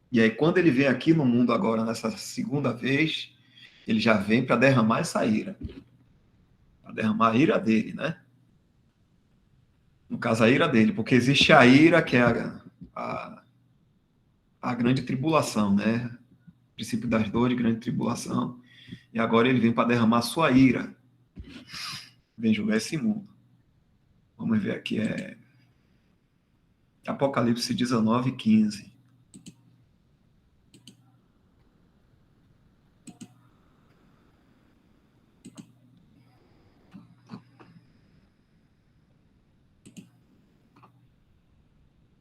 E aí, quando ele vem aqui no mundo agora, nessa segunda vez, ele já vem para derramar essa ira. Para derramar a ira dele, né? No caso, a ira dele, porque existe a ira, que é a, a grande tribulação, né? O princípio das dores, grande tribulação. E agora ele vem para derramar a sua ira. Vem julgar esse mundo. Vamos ver aqui, Apocalipse 19, 15.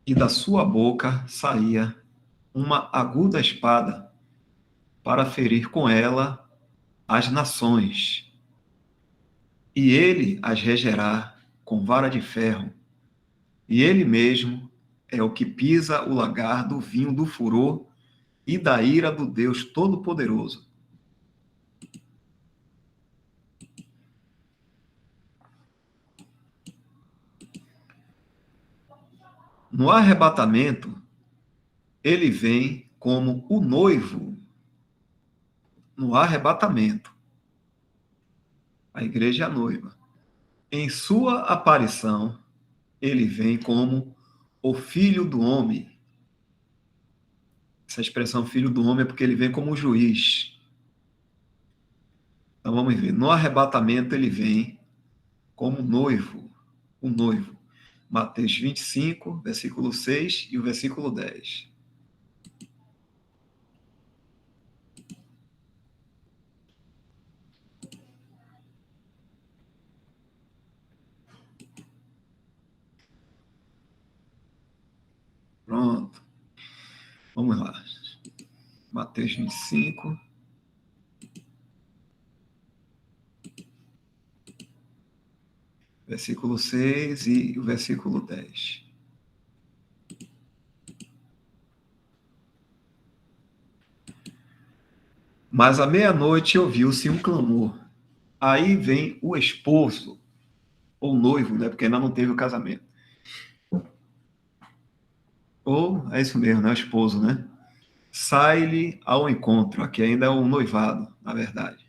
E da sua boca saía uma aguda espada para ferir com ela as nações. E ele as regerá com vara de ferro, e ele mesmo é o que pisa o lagar do vinho do furor e da ira do Deus Todo-Poderoso. No arrebatamento, ele vem como o noivo. No arrebatamento, a igreja é a noiva. Em sua aparição, ele vem como o filho do homem. Essa expressão filho do homem é porque ele vem como juiz. Então vamos ver. No arrebatamento, ele vem como noivo. O noivo. Mateus 25, versículo 6 e o versículo 10. Pronto. Vamos lá. Mateus 25. Versículo 6 e o versículo 10. Mas à meia-noite ouviu-se um clamor. Aí vem o esposo, ou noivo, né? Porque ainda não teve o casamento. Ou, é isso mesmo, né? O esposo, né? Sai-lhe ao encontro. Aqui ainda é um noivado, na verdade.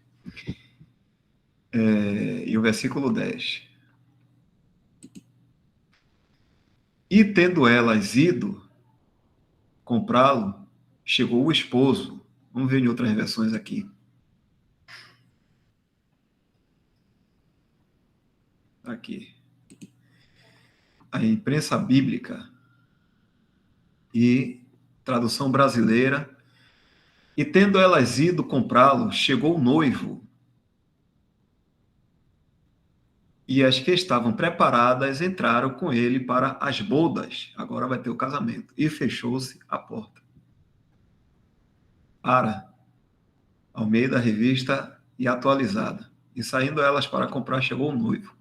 E o versículo 10. E tendo elas ido comprá-lo, chegou o esposo. Vamos ver em outras versões aqui. Aqui. A imprensa bíblica e tradução brasileira. E tendo elas ido comprá-lo, chegou o noivo. E as que estavam preparadas entraram com ele para as bodas. Agora vai ter o casamento. E fechou-se a porta. Ara, Almeida, revista e atualizada. E saindo elas para comprar, chegou o noivo.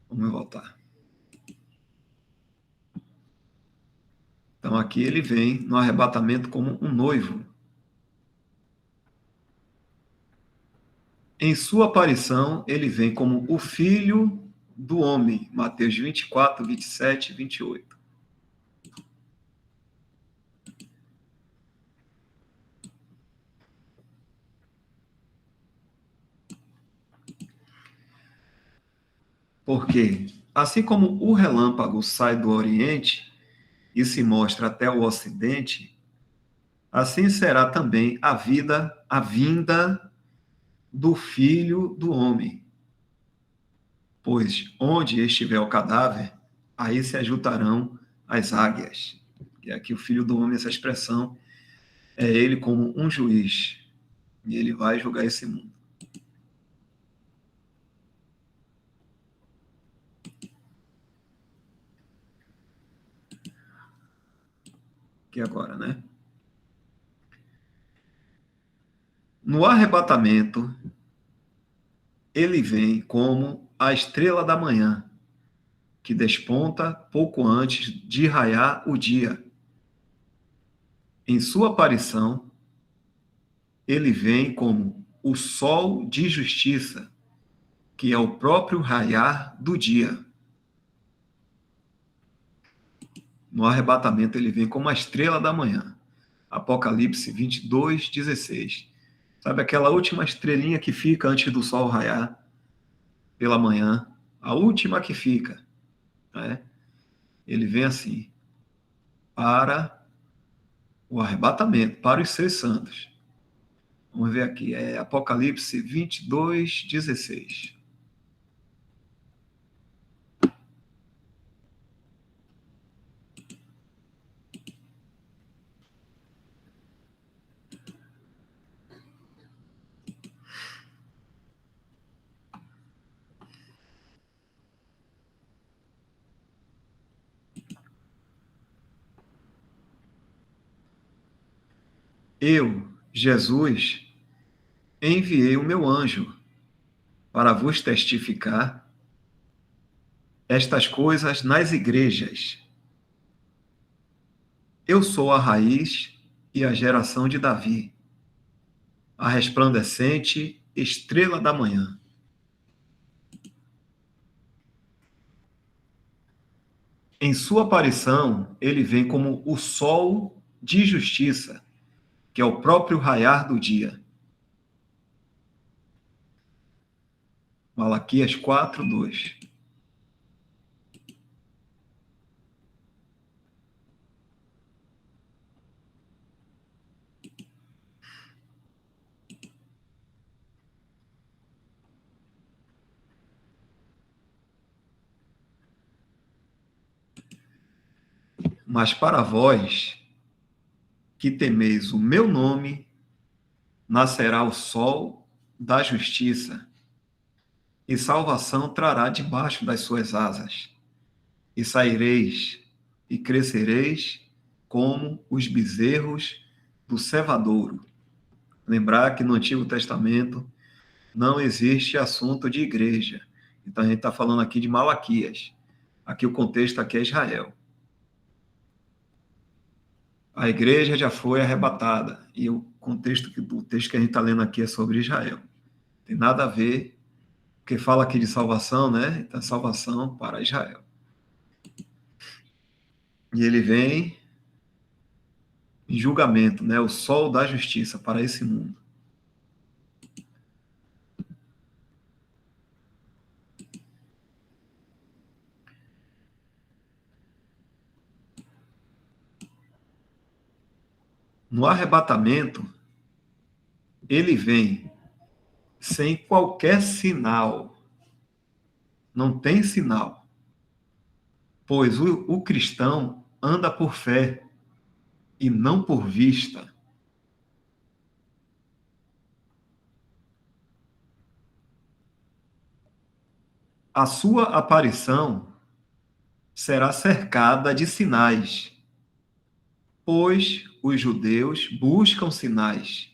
Vamos voltar. Então aqui ele vem no arrebatamento como um noivo. Em sua aparição, ele vem como o filho do homem. Mateus 24, 27 e 28. Porque, assim como o relâmpago sai do Oriente e se mostra até o Ocidente, assim será também a vinda do Filho do Homem. Pois onde estiver o cadáver, aí se ajuntarão as águias. E aqui o Filho do Homem, essa expressão, é ele como um juiz. E ele vai julgar esse mundo. Aqui agora, né? No arrebatamento, ele vem como a estrela da manhã, que desponta pouco antes de raiar o dia. Em sua aparição, ele vem como o sol de justiça, que é o próprio raiar do dia. No arrebatamento, ele vem como a estrela da manhã. Apocalipse 22, 16. Sabe aquela última estrelinha que fica antes do sol raiar pela manhã? A última que fica. Né? Ele vem assim, para o arrebatamento, para os seus santos. Vamos ver aqui, é Apocalipse 22, 16. Eu, Jesus, enviei o meu anjo para vos testificar estas coisas nas igrejas. Eu sou a raiz e a geração de Davi, a resplandecente estrela da manhã. Em sua aparição, ele vem como o sol de justiça, que é o próprio raiar do dia. Malaquias 4:2. Mas para vós, que temeis o meu nome, nascerá o sol da justiça, e salvação trará debaixo das suas asas. E saireis e crescereis como os bezerros do cevadouro. Lembrar que no Antigo Testamento não existe assunto de igreja. Então a gente está falando aqui de Malaquias. Aqui o contexto aqui é Israel. A igreja já foi arrebatada. E o contexto do texto que a gente está lendo aqui é sobre Israel. Tem nada a ver, porque fala aqui de salvação, né? Então, salvação para Israel. E ele vem em julgamento, né? O sol da justiça para esse mundo. No arrebatamento, ele vem sem qualquer sinal. Não tem sinal. Pois o cristão anda por fé e não por vista. A sua aparição será cercada de sinais, pois os judeus buscam sinais.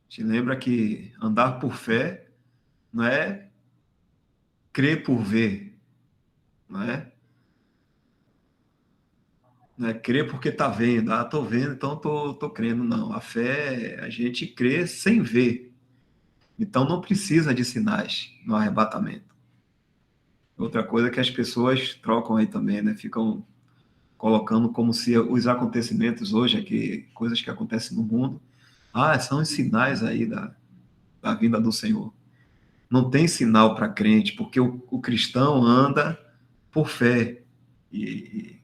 Te lembra que andar por fé não é crer por ver, não é? Não é crer porque está vendo. Ah, estou vendo, então estou crendo. Não, a fé, a gente crê sem ver. Então não precisa de sinais no arrebatamento. Outra coisa que as pessoas trocam aí também, né? Ficam colocando como se os acontecimentos hoje, aqui, coisas que acontecem no mundo, são os sinais aí da vinda do Senhor. Não tem sinal para crente, porque o cristão anda por fé. E,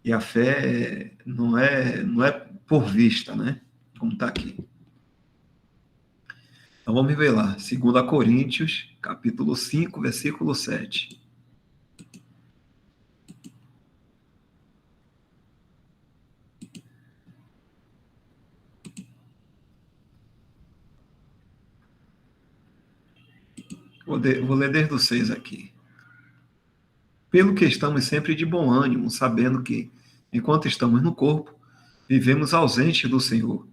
e a fé não é por vista, né? Como está aqui. Então vamos ver lá. 2 Coríntios, capítulo 5, versículo 7. Vou ler desde o 6 aqui. Pelo que estamos sempre de bom ânimo, sabendo que, enquanto estamos no corpo, vivemos ausentes do Senhor,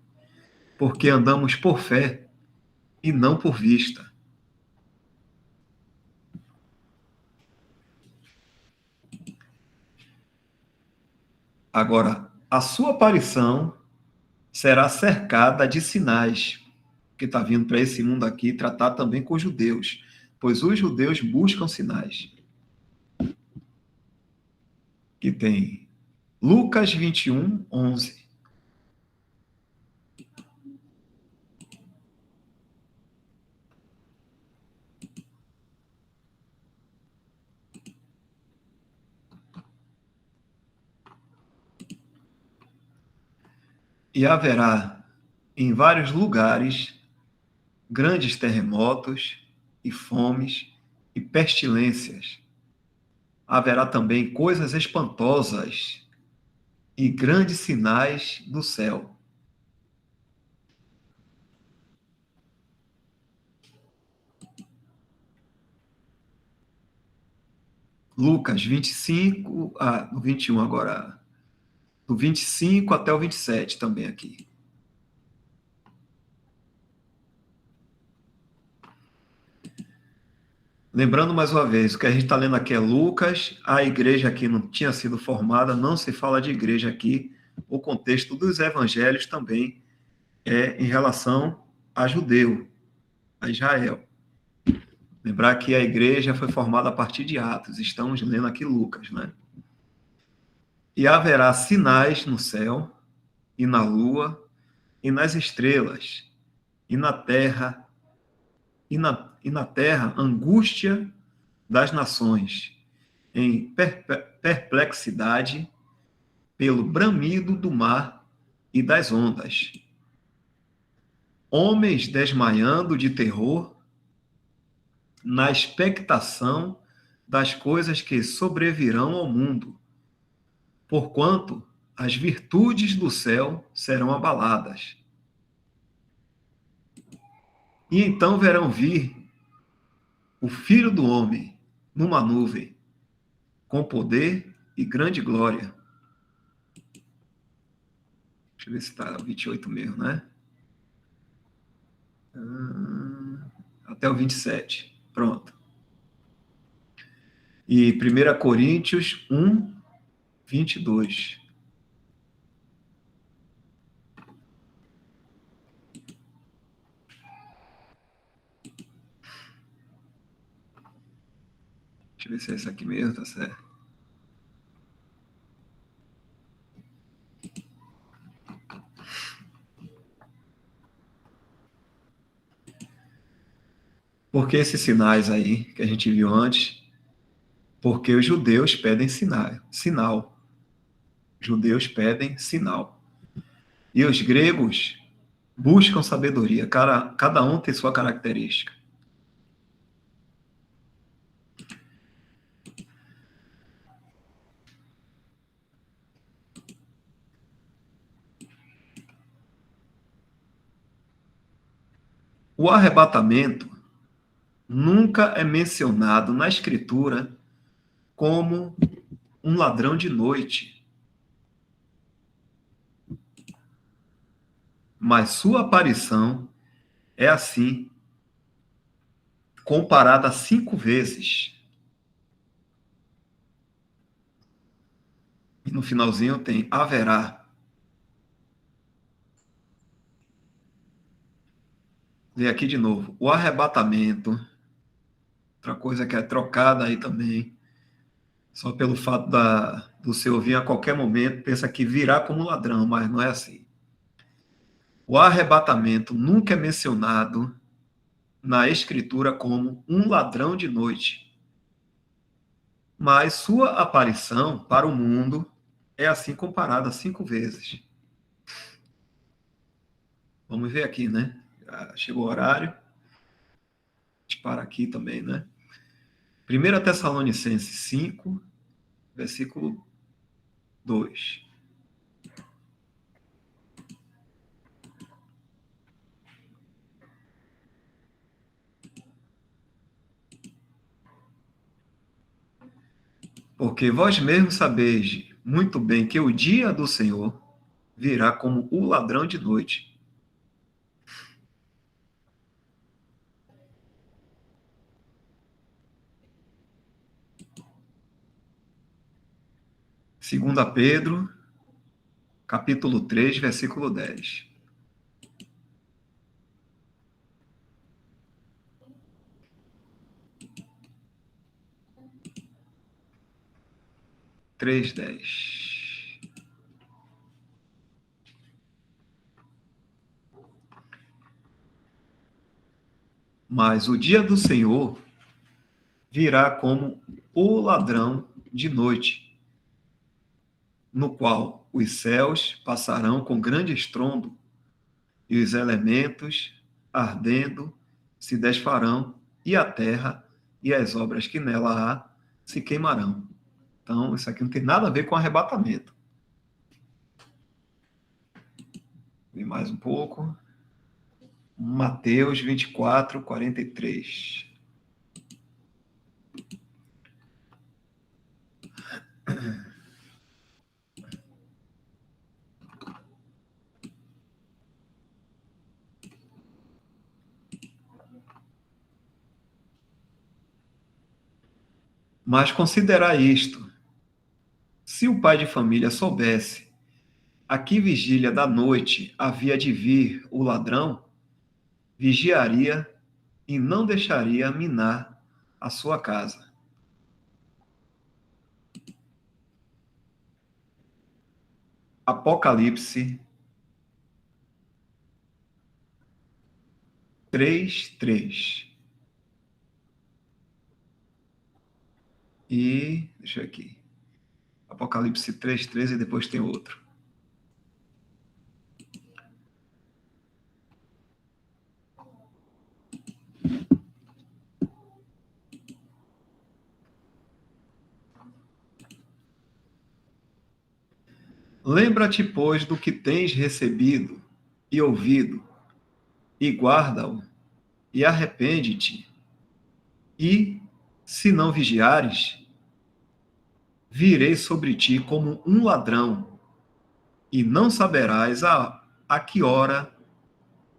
porque andamos por fé e não por vista. Agora, a sua aparição será cercada de sinais, que está vindo para esse mundo aqui tratar também com os judeus, pois os judeus buscam sinais. Que tem Lucas 21, 11. E haverá em vários lugares grandes terremotos e fomes e pestilências. Haverá também coisas espantosas e grandes sinais do céu. Lucas 25, do 21 agora, do 25 até o 27 também aqui. Lembrando mais uma vez, o que a gente está lendo aqui é Lucas, a igreja aqui não tinha sido formada, não se fala de igreja aqui, o contexto dos evangelhos também é em relação a judeu, a Israel. Lembrar que a igreja foi formada a partir de Atos, estamos lendo aqui Lucas, né? E haverá sinais no céu, e na lua, e nas estrelas, e na terra, e na terra angústia das nações, em perplexidade pelo bramido do mar e das ondas. Homens desmaiando de terror na expectação das coisas que sobrevirão ao mundo, porquanto as virtudes do céu serão abaladas. E então verão vir o Filho do Homem numa nuvem, com poder e grande glória. Deixa eu ver se está 28 mesmo, né? Até o 27. Pronto. E 1 Coríntios 1, 22. Deixa eu ver se é esse aqui mesmo, tá certo. Por que esses sinais aí que a gente viu antes? Porque os judeus pedem sinal. Judeus pedem sinal. E os gregos buscam sabedoria. Cada um tem sua característica. O arrebatamento nunca é mencionado na Escritura como um ladrão de noite, mas sua aparição é assim, comparada 5 vezes. E no finalzinho tem haverá. Lê aqui de novo. O arrebatamento, outra coisa que é trocada aí também, só pelo fato do seu vir a qualquer momento, pensa que virá como ladrão, mas não é assim. O arrebatamento nunca é mencionado na Escritura como um ladrão de noite, mas sua aparição para o mundo é assim comparada 5 vezes. Vamos ver aqui, né? Chegou o horário. A gente para aqui também, né? 1 Tessalonicenses 5, versículo 2. Porque vós mesmos sabeis muito bem que o dia do Senhor virá como o ladrão de noite. Segunda Pedro, capítulo 3, versículo 10. 3:10. Mas o dia do Senhor virá como o ladrão de noite, no qual os céus passarão com grande estrondo e os elementos, ardendo, se desfarão, e a terra e as obras que nela há se queimarão. Então, isso aqui não tem nada a ver com arrebatamento. E mais um pouco. Mateus 24, 43. Mas considerai isto: se o pai de família soubesse a que vigília da noite havia de vir o ladrão, vigiaria e não deixaria minar a sua casa. Apocalipse 3:3. E, deixa eu aqui. Apocalipse 3:3 e depois tem outro. Lembra-te, pois, do que tens recebido e ouvido, e guarda-o, e arrepende-te. E, se não vigiares, virei sobre ti como um ladrão, e não saberás a que hora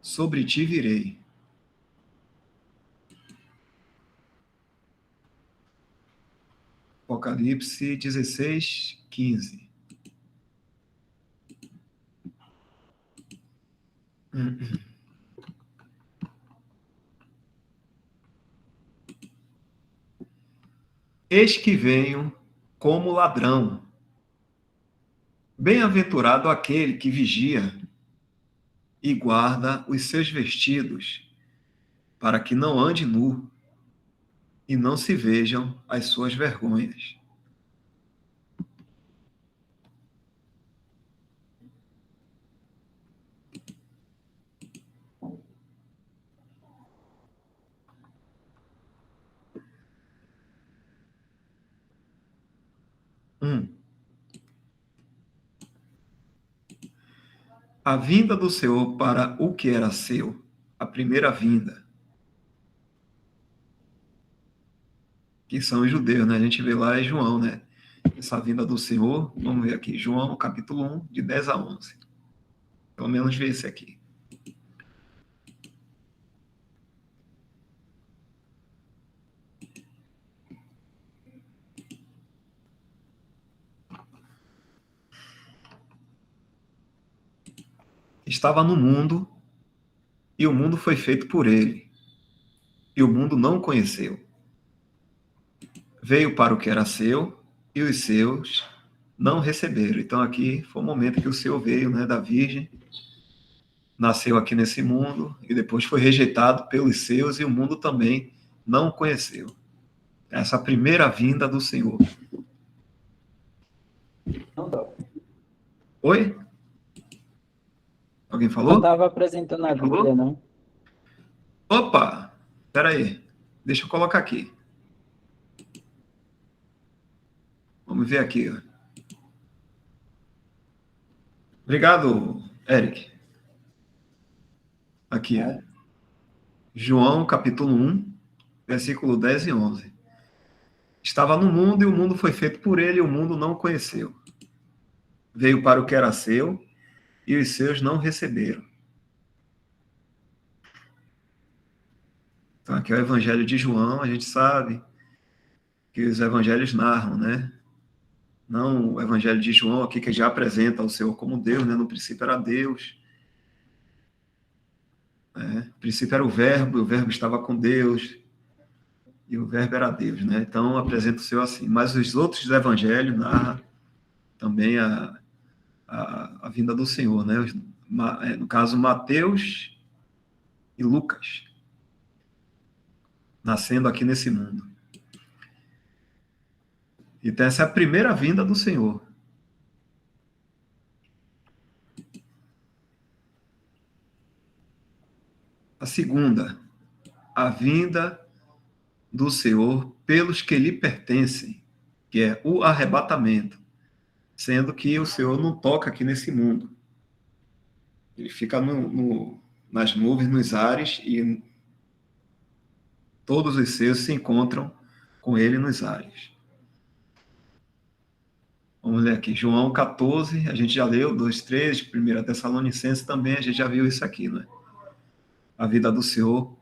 sobre ti virei. Apocalipse 16:15. Eis que venho como ladrão. Bem-aventurado aquele que vigia e guarda os seus vestidos, para que não ande nu e não se vejam as suas vergonhas. A vinda do Senhor para o que era seu, a primeira vinda, que são os judeus, né? A gente vê lá em João, né? Essa vinda do Senhor, vamos ver aqui, João, capítulo 1, de 10 a 11. Pelo menos ver esse aqui. Estava no mundo, e o mundo foi feito por ele, e o mundo não o conheceu. Veio para o que era seu, e os seus não receberam. Então aqui foi o momento que o Senhor veio, né, da Virgem, nasceu aqui nesse mundo, e depois foi rejeitado pelos seus, e o mundo também não o conheceu. Essa primeira vinda do Senhor. Não dá. Oi? Alguém Não falou? estava apresentando a Bíblia, não. Opa! Espera aí. Deixa eu colocar aqui. Vamos ver aqui. Obrigado, Eric. Aqui, ó. João, capítulo 1, versículo 10 e 11. Estava no mundo, e o mundo foi feito por ele, e o mundo não o conheceu. Veio para o que era seu, e os seus não receberam. Então, aqui é o Evangelho de João. A gente sabe que os evangelhos narram, né? Não o Evangelho de João aqui, que já apresenta o Senhor como Deus, né? No princípio era Deus. No princípio era o Verbo estava com Deus, e o Verbo era Deus, né? Então, apresenta o Senhor assim. Mas os outros evangelhos narram também a vinda do Senhor, né? No caso, Mateus e Lucas, nascendo aqui nesse mundo. Então, essa é a primeira vinda do Senhor. A segunda, a vinda do Senhor pelos que lhe pertencem, que é o arrebatamento, sendo que o Senhor não toca aqui nesse mundo. Ele fica nas nuvens, nos ares, e todos os seus se encontram com ele nos ares. Vamos ler aqui, João 14, a gente já leu, 2:3, 1 Tessalonicenses também, a gente já viu isso aqui, né? A vida do Senhor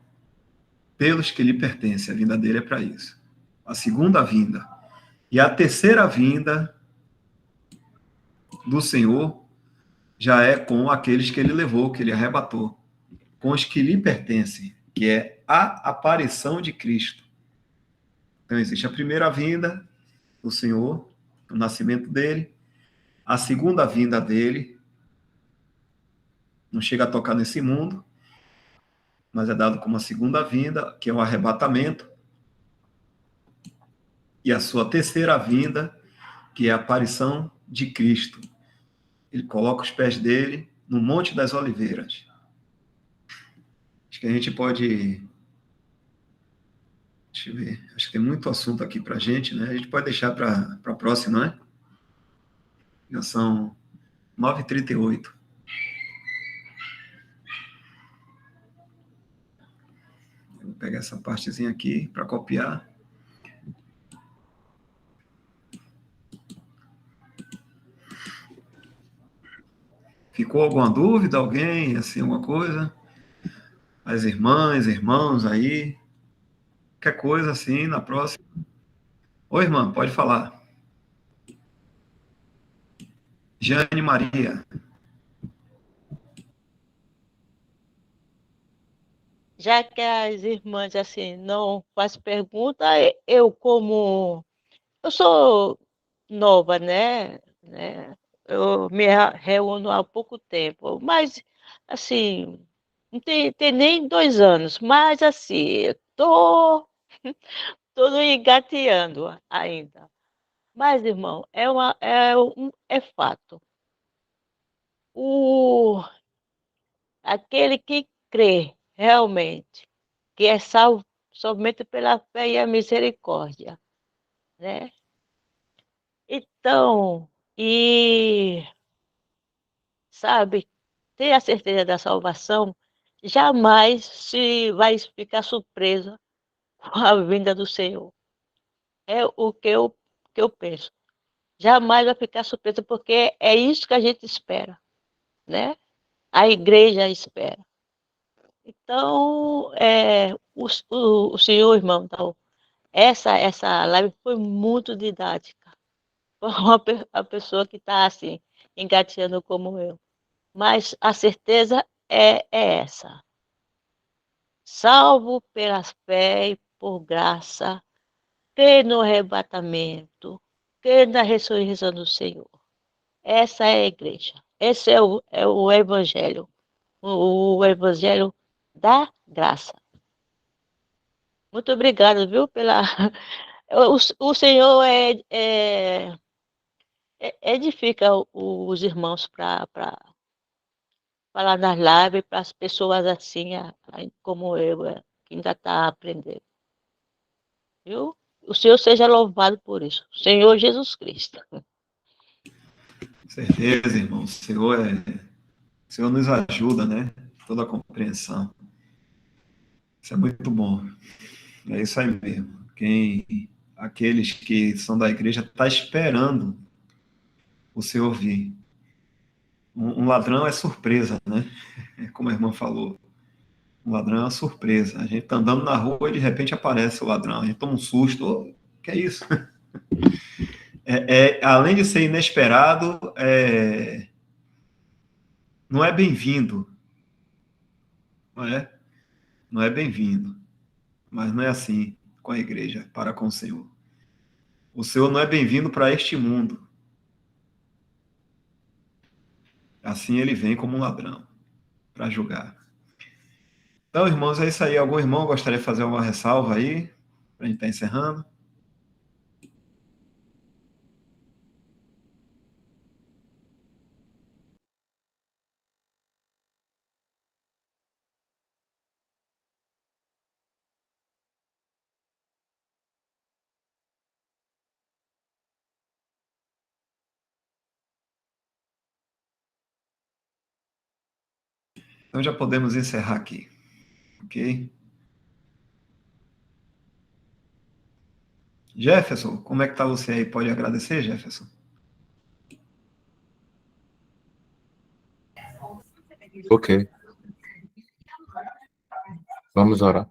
pelos que lhe pertencem, a vinda dele é para isso. A segunda vinda E a terceira vinda do Senhor já é com aqueles que ele levou, que ele arrebatou, com os que lhe pertencem, que é a aparição de Cristo. Então, existe a primeira vinda do Senhor, o nascimento dele, a segunda vinda dele, não chega a tocar nesse mundo, mas é dado como a segunda vinda, que é o arrebatamento, e a sua terceira vinda, que é a aparição de Cristo. Ele coloca os pés dele no Monte das Oliveiras. Acho que a gente pode. Deixa eu ver. Acho que tem muito assunto aqui para a gente, né? A gente pode deixar para a próxima, né? Já são 9h38. Vou pegar essa partezinha aqui para copiar. Ficou alguma dúvida? Alguém? Assim, alguma coisa? As irmãs, irmãos aí? Qualquer coisa assim, na próxima. Oi, irmã, pode falar. Jane Maria. Já que as irmãs assim não fazem pergunta, eu sou nova, né? Eu me reúno há pouco tempo, mas assim, não tem nem 2 anos, mas assim, tô engateando ainda. Mas, irmão, é fato. O, aquele que crê realmente, que é salvo somente pela fé e a misericórdia, né? Então, e sabe, ter a certeza da salvação, jamais se vai ficar surpresa com a vinda do Senhor. É o que eu penso. Jamais vai ficar surpresa, porque é isso que a gente espera, né? A igreja espera. Então, o senhor, irmão, então, essa live foi muito didática. Foi a pessoa que está assim, engateando como eu. Mas a certeza é essa. Salvo pela fé e por graça, crê no arrebatamento, crê na ressurreição do Senhor. Essa é a igreja. Esse é o evangelho. O evangelho da graça. Muito obrigada, viu, pela. O Senhor edifica os irmãos para falar nas lives para as pessoas assim, como eu, que ainda está aprendendo. Viu? O Senhor seja louvado por isso. Senhor Jesus Cristo. Certeza, irmão. O Senhor nos ajuda, né? Toda a compreensão. Isso é muito bom. É isso aí mesmo. Aqueles que são da igreja tá esperando o Senhor vir. Um ladrão é surpresa, né? Como a irmã falou. Um ladrão é uma surpresa. A gente tá andando na rua e de repente aparece o ladrão. A gente toma um susto. Oh, que é isso? Além de ser inesperado, não é bem-vindo. Não é? Não é bem-vindo. Mas não é assim com a igreja, para com o Senhor. O Senhor não é bem-vindo para este mundo. Assim ele vem como um ladrão para julgar. Então, irmãos, é isso aí. Algum irmão gostaria de fazer alguma ressalva aí? Para a gente estar encerrando? Então já podemos encerrar aqui. Ok? Jefferson, como é que está você aí? Pode agradecer, Jefferson? Ok, vamos orar.